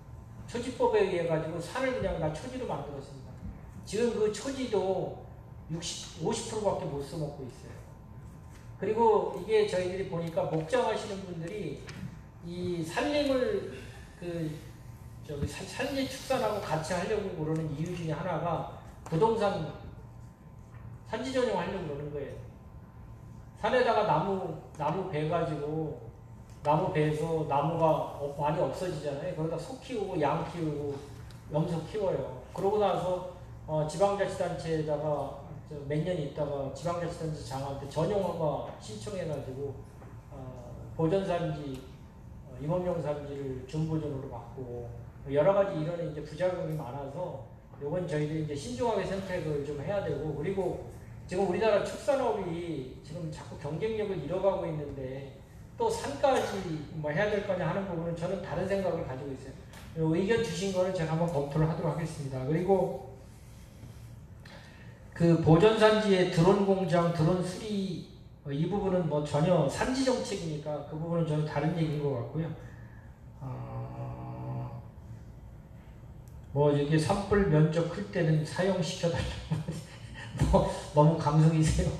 초지법에 의해 가지고 산을 그냥 다 초지로 만들었습니다. 지금 그 초지도 50%밖에 못 써먹고 있어요. 그리고 이게 저희들이 보니까 목장하시는 분들이 이 산림을 산지 축산하고 같이 하려고 그러는 이유 중에 하나가 부동산 산지 전용 하려고 그러는 거예요. 산에다가 나무 베가지고 나무 베서 나무가 많이 없어지잖아요. 그러다 소 키우고 양 키우고 염소 키워요. 그러고 나서 지방자치단체에다가 몇 년 있다가 지방자치단체 장한테 전용허가 신청해가지고 보전산지 임업용 산지를 준보전으로 받고 여러 가지 이런 이제 부작용이 많아서 요건 저희들이 이제 신중하게 선택을 좀 해야 되고 그리고 지금 우리나라 축산업이 지금 자꾸 경쟁력을 잃어가고 있는데 또 산까지 뭐 해야 될 거냐 하는 부분은 저는 다른 생각을 가지고 있어요. 의견 주신 거는 제가 한번 검토를 하도록 하겠습니다. 그리고 그 보전산지의 드론 공장, 드론 수리 이 부분은 뭐 전혀 산지 정책이니까 그 부분은 전혀 다른 얘기인 것 같고요. 뭐 이게 산불 면적 클 때는 사용시켜달라고 뭐 너무 감성이세요.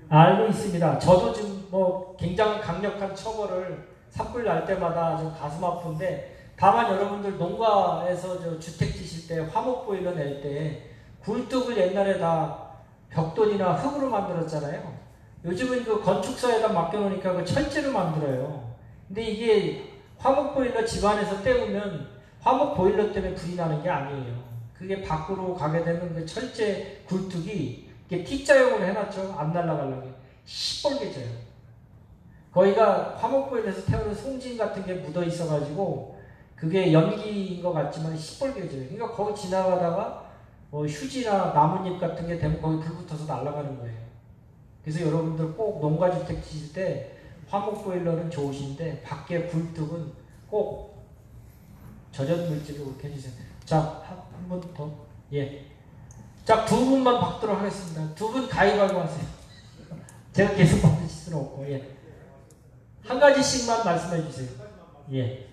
알고 있습니다. 저도 지금 뭐 굉장히 강력한 처벌을 산불 날 때마다 좀 가슴 아픈데 다만 여러분들 농가에서 저 주택 지실 때 화목 보일러 낼 때 굴뚝을 옛날에 다 벽돌이나 흙으로 만들었잖아요. 요즘은 그 건축사에다 맡겨놓으니까 그 철제로 만들어요. 근데 이게 화목 보일러 집안에서 때우면 화목 보일러 때문에 불이 나는 게 아니에요. 그게 밖으로 가게 되면 그 철제 굴뚝이 이게 T자형으로 해놨죠. 안 날아가려고. 시뻘개져요. 거기가 화목보일러에서 태우는 송진 같은 게 묻어 있어가지고 그게 연기인 것 같지만 시뻘개져요. 그러니까 거기 지나가다가 뭐 휴지나 나뭇잎 같은 게 되면 거기 불 붙어서 날아가는 거예요. 그래서 여러분들 꼭 농가주택 지을 때 화목보일러는 좋으신데 밖에 굴뚝은 꼭 저전물질을 그렇게 해주세요. 자, 한 번 더. 예. 자, 2분만 받도록 하겠습니다. 2분 가위바위보 하세요. 제가 계속 받으실 수는 없고, 예. 한 가지씩만 말씀해 주세요. 예.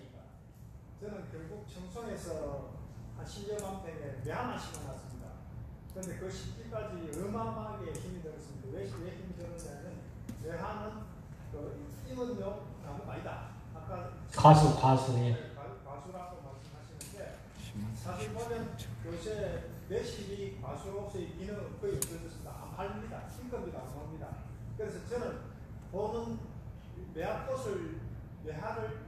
저는 결국 청송에서 한 10여만 평에 매화만 심어놨습니다. 그런데 그 심기까지 어마어마하게 힘이 들었습니다. 왜 힘이 들었냐면 매화는 그 임원용 나무가 아니다. 아까 과수, 예. 과수라고 말씀하시는데 사실 보면 요새 매실이 과수로서의 기능은 거의 없어졌습니다. 안 팔립니다. 인건비가 안 나옵니다. 그래서 저는 보는 매화를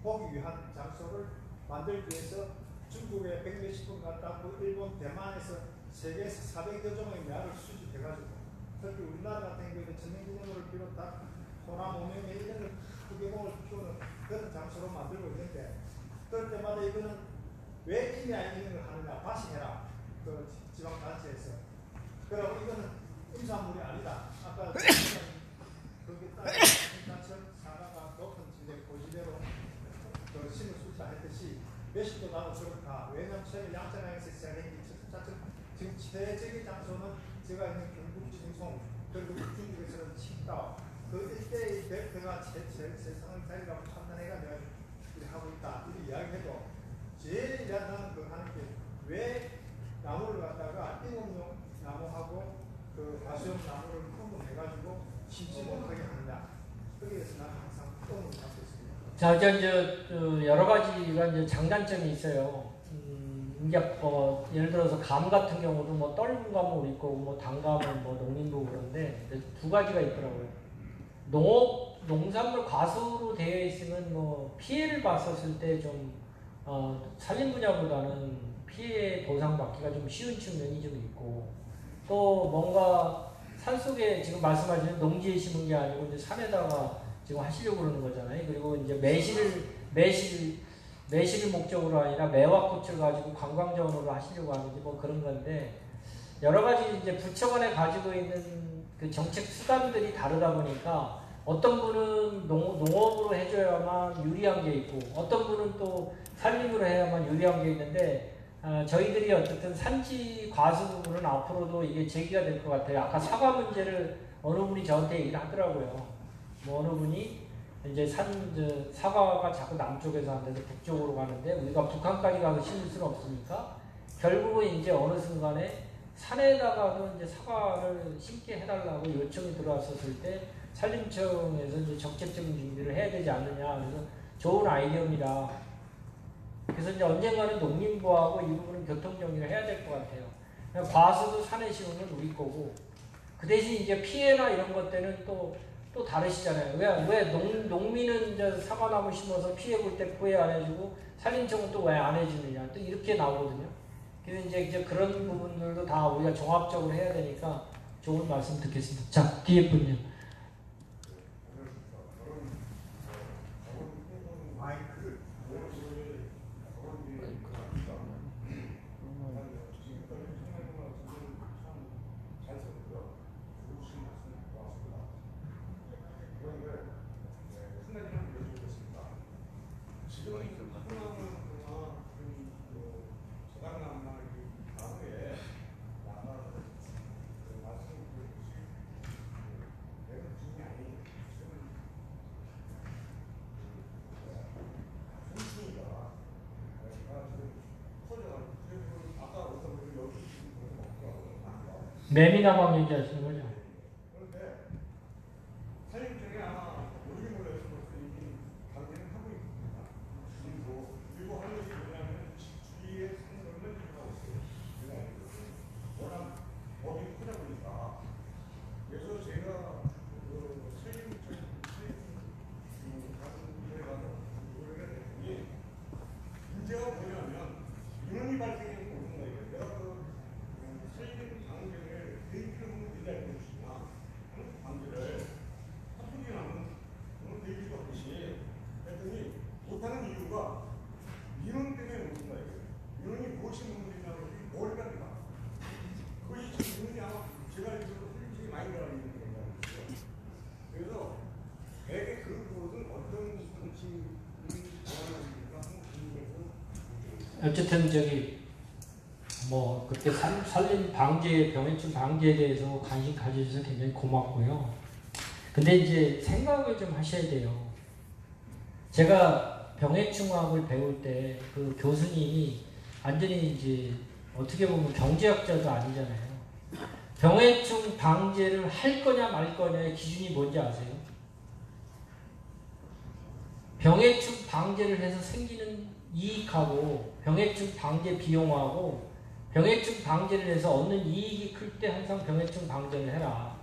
보기 위한 장소를 만들기 위해서 중국에 100몇십 분 갔다 그 일본 대만에서 세계에서 400여 종의 약을 수집해가지고 특히 우리나라 같은 경우에는 전형기념물을 비롯한 소나 모명에 이런 걸 흑개공을 키우는 그런 장소로 만들고 있는데 그럴 때마다 이거는 왜 임야 이런 걸 하느냐 바시해라 그 지방단체에서 그럼 이거는 임산물이 아니다 아까 거기 따라 인사철 산화가 높은 지대 고지대로 그 심을 숫자 했듯이 몇십도 나도 그렇다 왜냐하면 처음에 양천항에서 시작한 게 지금 지대적인 장소는 제가 있는 경북 진송 그리고 중국에서는 칭다오 그 일대의 벨트가 세상을 자리라고 판단해가 내가 이렇게 하고 있다 이렇게 이야기해도 제일 나는 그 하는 게 왜 나무를 갖다가 인공용 나무하고 그 과수용 나무를混合해가지고 심지 못하게 하느냐 거기에서 나는 항상 똥을 갖고 있습니다. 자, 이제 여러 가지가 이제 장단점이 있어요. 이제 예를 들어서 감 같은 경우도 뭐 떫은 감은 우리 거고 뭐 단감은 뭐 농민부 그런데 두 가지가 있더라고요. 농산물 과수로 되어 있으면 뭐 피해를 봤었을 때 좀 산림 분야보다는 피해 보상받기가 좀 쉬운 측면이 좀 있고 또 뭔가 산속에 지금 말씀하시는 농지에 심은 게 아니고 이제 산에다가 지금 하시려고 그러는 거잖아요. 그리고 이제 매실을 목적으로 아니라 매화꽃을 가지고 관광자원으로 하시려고 하는지 뭐 그런 건데 여러 가지 이제 부처 간에 가지고 있는 그 정책 수단들이 다르다 보니까 어떤 분은 농업으로 해줘야만 유리한 게 있고 어떤 분은 또 산림으로 해야만 유리한 게 있는데 저희들이 어쨌든 산지 과수 부분은 앞으로도 이게 제기가 될 것 같아요. 아까 사과 문제를 어느 분이 저한테 얘기를 하더라고요. 뭐 어느 분이 이제 사과가 자꾸 남쪽에서 안 돼서 북쪽으로 가는데 우리가 북한까지 가서 심을 수는 없으니까 결국은 이제 어느 순간에 산에다가도 이제 사과를 심게 해달라고 요청이 들어왔었을 때 산림청에서 이제 적극적인 준비를 해야 되지 않느냐. 그래서 좋은 아이디어입니다. 그래서 이제 언젠가는 농림부하고 이 부분은 교통정리를 해야 될 것 같아요. 과수도 산에 심으면 우리 거고 그 대신 이제 피해나 이런 것 때는 또 다르시잖아요. 왜 농민은 이제 사과나무 심어서 피해 볼 때 포해 안 해주고 산림청은 또 왜 안 해주느냐. 또 이렇게 나오거든요. 그래서 이제 그런 부분들도 다 우리가 종합적으로 해야 되니까 좋은 말씀 듣겠습니다. 자, 뒤에 분요. 매미나방 얘기하시는 거죠? 그런데 산림청에 아마 모르게 몰라서 이미 관계는 하고 있습니다. 그리고 하는 것이 뭐냐면 주위에 산을 만들고 있어요. 워낙 법이 크다 보니까 그래서 제가 산림청 가서 노래를 했더니 문제가 뭐냐면 인원이 발생하는 게 없는 거예요. 내가 산림 방제를 대입해보면 된다는 것이나 하는 방제를 한푼이 나면 오늘 대입도 하듯이 했더니 못하는 이유가 민원 때문에 오는 거예요. 민원이 무엇이 문제냐고 머리가 안 나. 그것이 민원이 아마 제가 알기로도 솔직히 많이 들어가 있는 거라고 했어요. 그래서 대개 그 부분은 어떤 정치 원하십니까? 어쨌든 뭐 그렇게 산림 방제, 병해충 방제에 대해서 관심 가져주셔서 굉장히 고맙고요. 근데 이제 생각을 좀 하셔야 돼요. 제가 병해충학을 배울 때 그 교수님이 완전히 이제 어떻게 보면 경제학자도 아니잖아요. 병해충 방제를 할 거냐 말 거냐의 기준이 뭔지 아세요? 병해충 방제를 해서 생기는 이익하고 병해충 방제 비용하고 병해충 방제를 해서 얻는 이익이 클 때 항상 병해충 방제를 해라.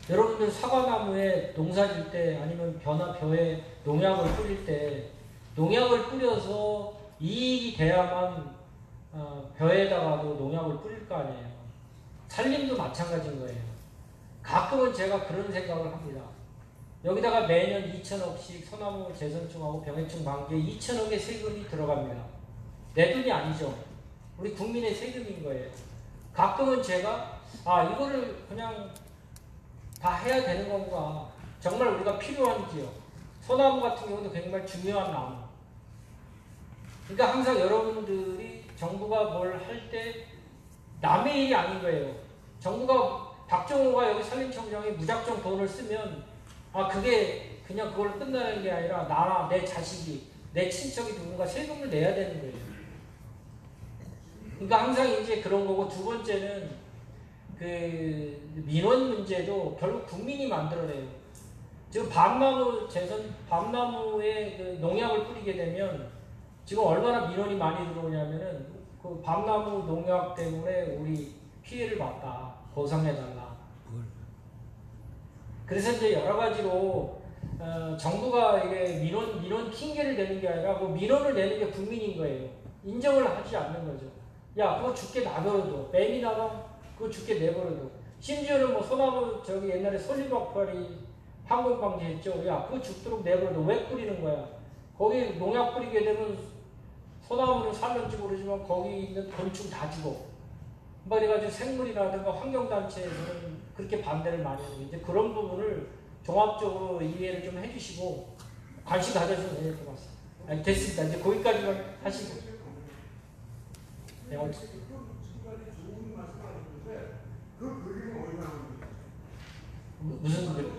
여러분들 사과나무에 농사 질 때 아니면 벼에 농약을 뿌릴 때 농약을 뿌려서 이익이 돼야만 벼에다가도 농약을 뿌릴 거 아니에요. 산림도 마찬가지인 거예요. 가끔은 제가 그런 생각을 합니다. 여기다가 매년 2천억씩 소나무 재선충하고 병해충 방지에 2천억의 세금이 들어갑니다. 내 돈이 아니죠. 우리 국민의 세금인 거예요. 가끔은 제가 이거를 그냥 다 해야 되는 건가. 정말 우리가 필요한지요. 소나무 같은 경우도 굉장히 중요한 나무. 그러니까 항상 여러분들이 정부가 뭘 할 때 남의 일이 아닌 거예요. 정부가 박정호가 여기 산림청장에 무작정 돈을 쓰면 그게 그냥 그걸로 끝나는 게 아니라 나나 내 자식이 내 친척이 누군가 세금을 내야 되는 거예요. 그러니까 항상 이제 그런 거고, 두 번째는 그 민원 문제도 결국 국민이 만들어내요. 지금 밤나무에 그 농약을 뿌리게 되면 지금 얼마나 민원이 많이 들어오냐면은 그 밤나무 농약 때문에 우리 피해를 봤다. 보상해달라. 그래서 이제 여러 가지로 정부가 이게 민원 핑계를 대는 게 아니라 그 민원을 내는 게 국민인 거예요. 인정을 하지 않는 거죠. 야, 그거 죽게 놔버려도, 뱀이 나가 그거 죽게 내버려도. 심지어는 뭐 소나무 저기 옛날에 솔리박파리 항공방지했죠. 야, 그거 죽도록 내버려도 왜 뿌리는 거야? 거기 농약 뿌리게 되면 소나무는 살는지 모르지만 거기 있는 곤충 다 죽어. 그래가지고 생물이라든가 환경단체에서는 그렇게 반대를 많이 하는 게, 이제 그런 부분을 종합적으로 이해를 좀 해주시고 관심 가져주면 될 것 같습니다. 됐습니다. 이제 거기까지만 하시고. 네, 무슨 일?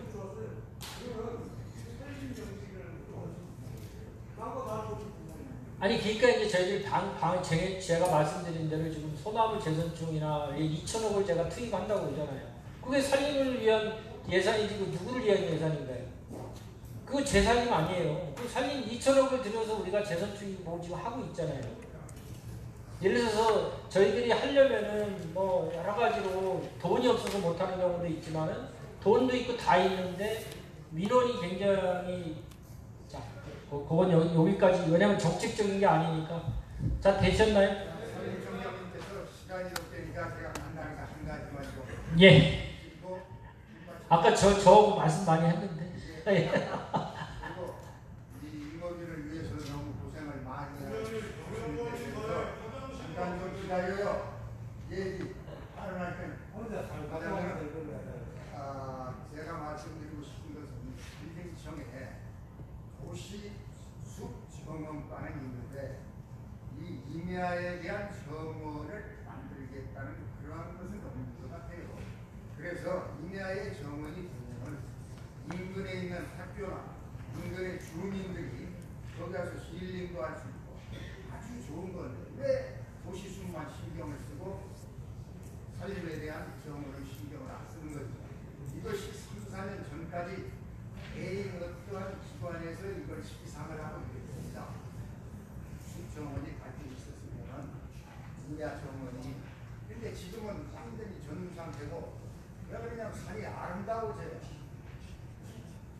아니, 그러니까 이제 저희들이 제가 말씀드린 대로 지금 소나무 재선충이나 2천억을 제가 투입한다고 그러잖아요. 그게 산림을 위한 예산이지, 그 누구를 위한 예산인가요? 그거 제 산림 아니에요. 그 산림 2천억을 들여서 우리가 재선충이 뭐 지금 하고 있잖아요. 예를 들어서 저희들이 하려면은 뭐 여러 가지로 돈이 없어서 못하는 경우도 있지만은 돈도 있고 다 있는데 민원이 굉장히, 자, 그건 여기까지, 왜냐면 정책적인 게 아니니까. 자, 되셨나요? 시간이 없으니까 제가 간단하게 한 가지만 좀. 예. 아까 저 말씀 많이 했는데. 그리고 이 임업인을 위해서 너무 고생을 많이 하셔서 잠깐 좀 기다려요. 얘기 발언할 때는 혼자 살고. 제가 말씀드리고 싶은 것은 빌딩청에 도시 숲 정원과는 있는데 이 임야에 대한 정원을 만들겠다는 그러한 것은 없는 것 같아요. 그래서 임야의 정원이 되면 인근에 있는 학교나 인근의 주민들이 거기 가서 힐링도 할 수 있고 아주 좋은 건데 왜 도시숲만 신경을 쓰고 산림에 대한 정원을 신경을 안 쓰는 거죠. 이것이 3, 4년 전까지 개인 어떠한 기관에서 이걸 시상을 하고 있습니다. 숲정원이 밝혀 있었으면 임야 정원이, 근데 지금은 완전히 전후 상태고 그냥 산이 아름다워져요.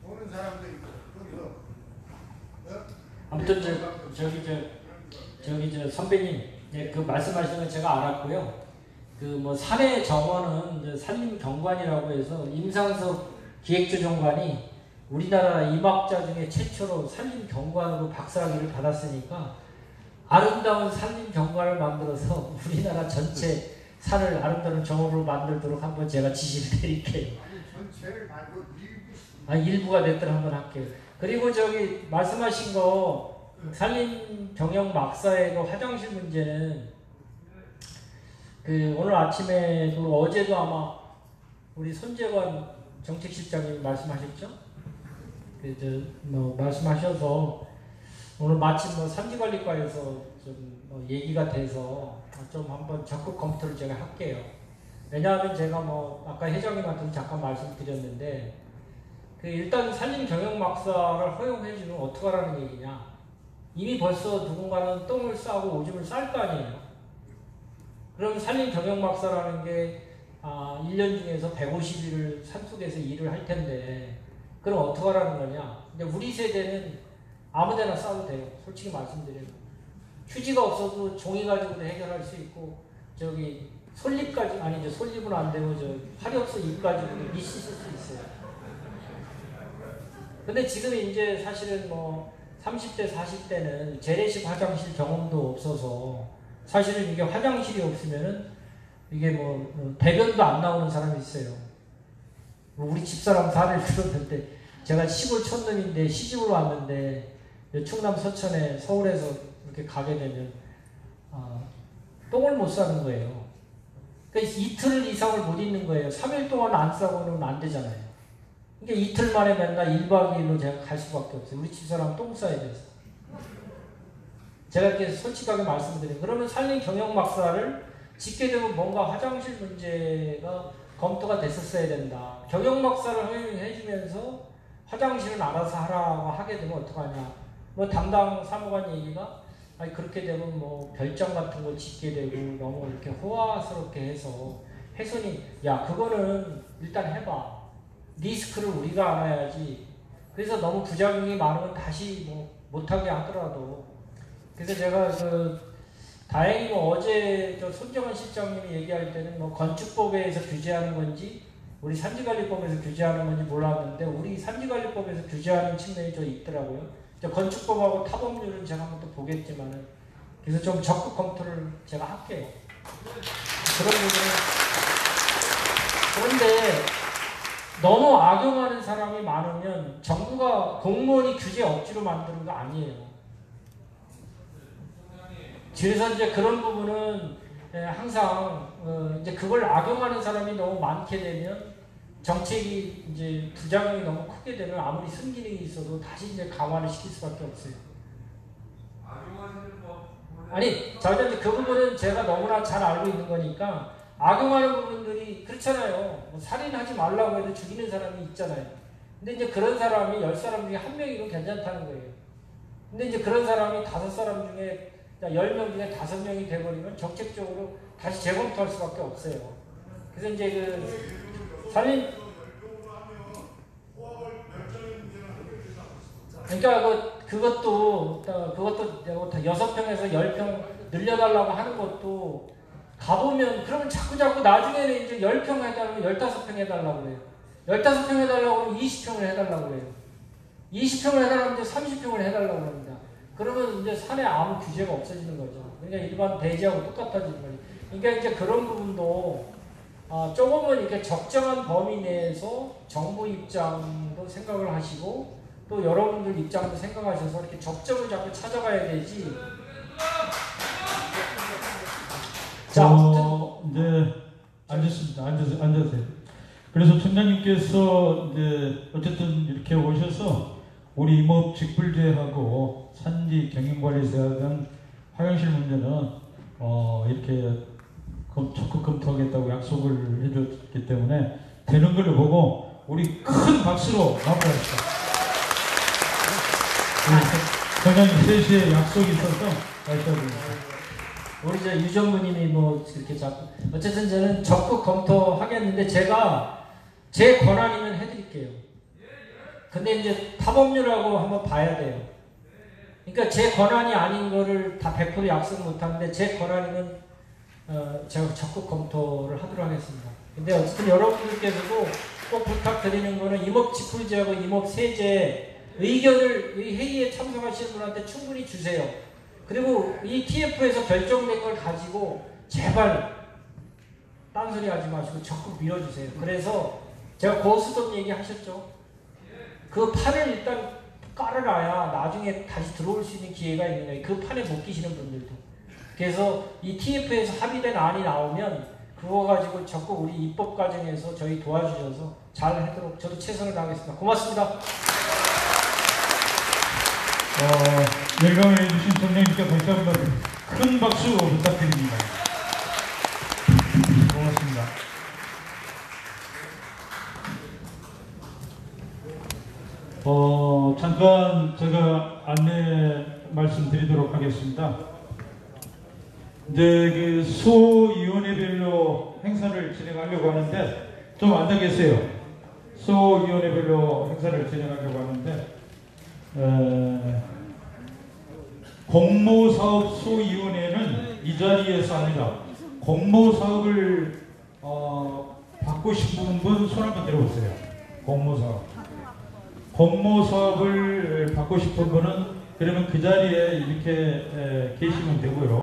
보는 사람도 있고. 아무튼 저기 선배님, 네, 그 말씀하시는 건 제가 알았고요. 그 뭐 산의 정원은 산림경관이라고 해서 임상석 기획조정관이 우리나라 임학자 중에 최초로 산림경관으로 박사학위를 받았으니까 아름다운 산림경관을 만들어서 우리나라 전체 산을 아름다운 정원으로 만들도록 한번 제가 지시를 드릴게요. 전체를 말고 일부가 됐더라 한번 할게요. 그리고 저기 말씀하신 거 산림경영 막사의 그 화장실 문제는 그 오늘 아침에도 어제도 아마 우리 손재관 정책실장님이 말씀하셨죠? 뭐 말씀하셔서 오늘 마침 뭐 산지관리과에서 좀 뭐 얘기가 돼서 좀 한번 적극 검토를 제가 할게요. 왜냐하면 제가 뭐 아까 회장님한테 잠깐 말씀드렸는데 그 일단 산림경영막사를 허용해주면 어떡하라는 얘기냐. 이미 벌써 누군가는 똥을 싸고 오줌을 쌀 거 아니에요. 그럼 산림경영막사라는 게 1년 중에서 150일을 산속에서 일을 할 텐데 그럼 어떡하라는 거냐. 근데 우리 세대는 아무데나 싸도 돼요. 솔직히 말씀드려요. 휴지가 없어도 종이 가지고도 해결할 수 있고 저기 솔잎까지 아니죠. 솔잎은 안 되고 저 화력소 잎 가지고도 밑 씻을 수 있어요. 근데 지금 이제 사실은 뭐 30대 40대는 재래식 화장실 경험도 없어서 사실은 이게 화장실이 없으면은 이게 뭐 대변도 안 나오는 사람이 있어요. 우리 집사람 사례를 들었는데 제가 시골 촌놈인데 시집을 왔는데 충남 서천에 서울에서 이렇게 가게 되면 똥을 못 싸는 거예요. 그러니까 이틀 이상을 못 있는 거예요. 3일 동안 안 싸고는 안 되잖아요. 그러니까 이틀 만에 맨날 1박 2일로 제가 갈 수밖에 없어요. 우리 집사람 똥 싸야 돼서. 제가 이렇게 솔직하게 말씀드리면 그러면 산림 경영박사를 짓게 되면 뭔가 화장실 문제가 검토가 됐었어야 된다. 경영박사를 해주면서 화장실은 알아서 하라고 하게 되면 어떡하냐. 뭐 담당 사무관 얘기가 아니 그렇게 되면 뭐 별장 같은 거 짓게 되고 너무 이렇게 호화스럽게 해서 혜선이 야 그거는 일단 해봐. 리스크를 우리가 알아야지. 그래서 너무 부작용이 많으면 다시 뭐 못하게 하더라도. 그래서 제가 다행히 뭐 어제 손정은 실장님이 얘기할 때는 뭐 건축법에서 규제하는 건지 우리 산지관리법에서 규제하는 건지 몰랐는데 우리 산지관리법에서 규제하는 측면이 좀 있더라고요. 건축법하고 타법률은 제가 한번 또 보겠지만은 그래서 좀 적극 검토를 제가 할게요. 그런 부분은 그런데 너무 악용하는 사람이 많으면 정부가 공무원이 규제 억지로 만드는 거 아니에요. 그래서 이제 그런 부분은 항상 이제 그걸 악용하는 사람이 너무 많게 되면 정책이 이제 부작용이 너무 크게 되면 아무리 순기능이 있어도 다시 이제 강화를 시킬 수밖에 없어요. 아니, 자 이제 그 부분은 제가 너무나 잘 알고 있는 거니까 악용하는 부분들이 그렇잖아요. 뭐 살인하지 말라고 해도 죽이는 사람이 있잖아요. 근데 이제 그런 사람이 10사람 중에 1명이면 괜찮다는 거예요. 근데 이제 그런 사람이 5사람 중에 10명 중에 5명이 돼버리면 정책적으로 다시 재검토할 수밖에 없어요. 그래서 이제 살인 그러니까 그것도 6평에서 10평 늘려달라고 하는 것도 가보면 그러면 자꾸 나중에는 이제 10평 해달라고 15평 해달라고 그래요. 15평 해달라고 하면 20평을 해달라고 그래요. 20평을 해달라고 하면 30평을 해달라고 합니다. 그러면 이제 산에 아무 규제가 없어지는 거죠. 그러니까 일반 대지하고 똑같아지는 거죠. 그러니까 이제 그런 부분도 조금은 이렇게 적정한 범위 내에서 정부 입장도 생각을 하시고 또 여러분들 입장도 생각하셔서 이렇게 적정을 자꾸 찾아가야 되지. 자, 네, 앉았습니다. 앉으세요. 그래서 총장님께서 이제 어쨌든 이렇게 오셔서 우리 임업 직불제하고 산지 경영관리사에 대한 화장실 문제는 이렇게 적극 검토하겠다고 약속을 해줬기 때문에 되는 걸 보고 우리 큰 박수로 마무리합시다. 총장님 3시에 약속이 있어서 말씀드립니다. 우리 유 전무님이 뭐 그렇게 자꾸 어쨌든 저는 적극 검토하겠는데 제가 제 권한이면 해드릴게요. 근데 이제 타법률하고 한번 봐야 돼요. 그러니까 제 권한이 아닌 거를 다 100% 약속 못하는데 제 권한이면 제가 적극 검토를 하도록 하겠습니다. 근데 어쨌든 여러분들께서도 꼭 부탁드리는 거는 임업직불제하고 임업세제 의견을 이 회의에 참석하시는 분한테 충분히 주세요. 그리고 이 TF에서 결정된 걸 가지고 제발 딴소리 하지 마시고 적극 밀어주세요. 그래서 제가 고수동 얘기 하셨죠? 그 판을 일단 깔아놔야 나중에 다시 들어올 수 있는 기회가 있는 거예요. 그 판에 못 끼시는 분들도. 그래서 이 TF에서 합의된 안이 나오면 그거 가지고 적극 우리 입법 과정에서 저희 도와주셔서 잘 하도록 저도 최선을 다하겠습니다. 고맙습니다. 열강을 해주신 총장님께 다시 한번 큰 박수 부탁드립니다. 고맙습니다. 잠깐 제가 안내 말씀드리도록 하겠습니다. 이제 그 소위원회별로 행사를 진행하려고 하는데 좀 앉아 계세요. 소위원회별로 행사를 진행하려고 하는데 공모사업소위원회는 이 자리에서 합니다. 공모사업을 받고 싶은 분 손 한번 들어보세요. 공모사업을 받고 싶은 분은 그러면 그 자리에 이렇게 계시면 되고요.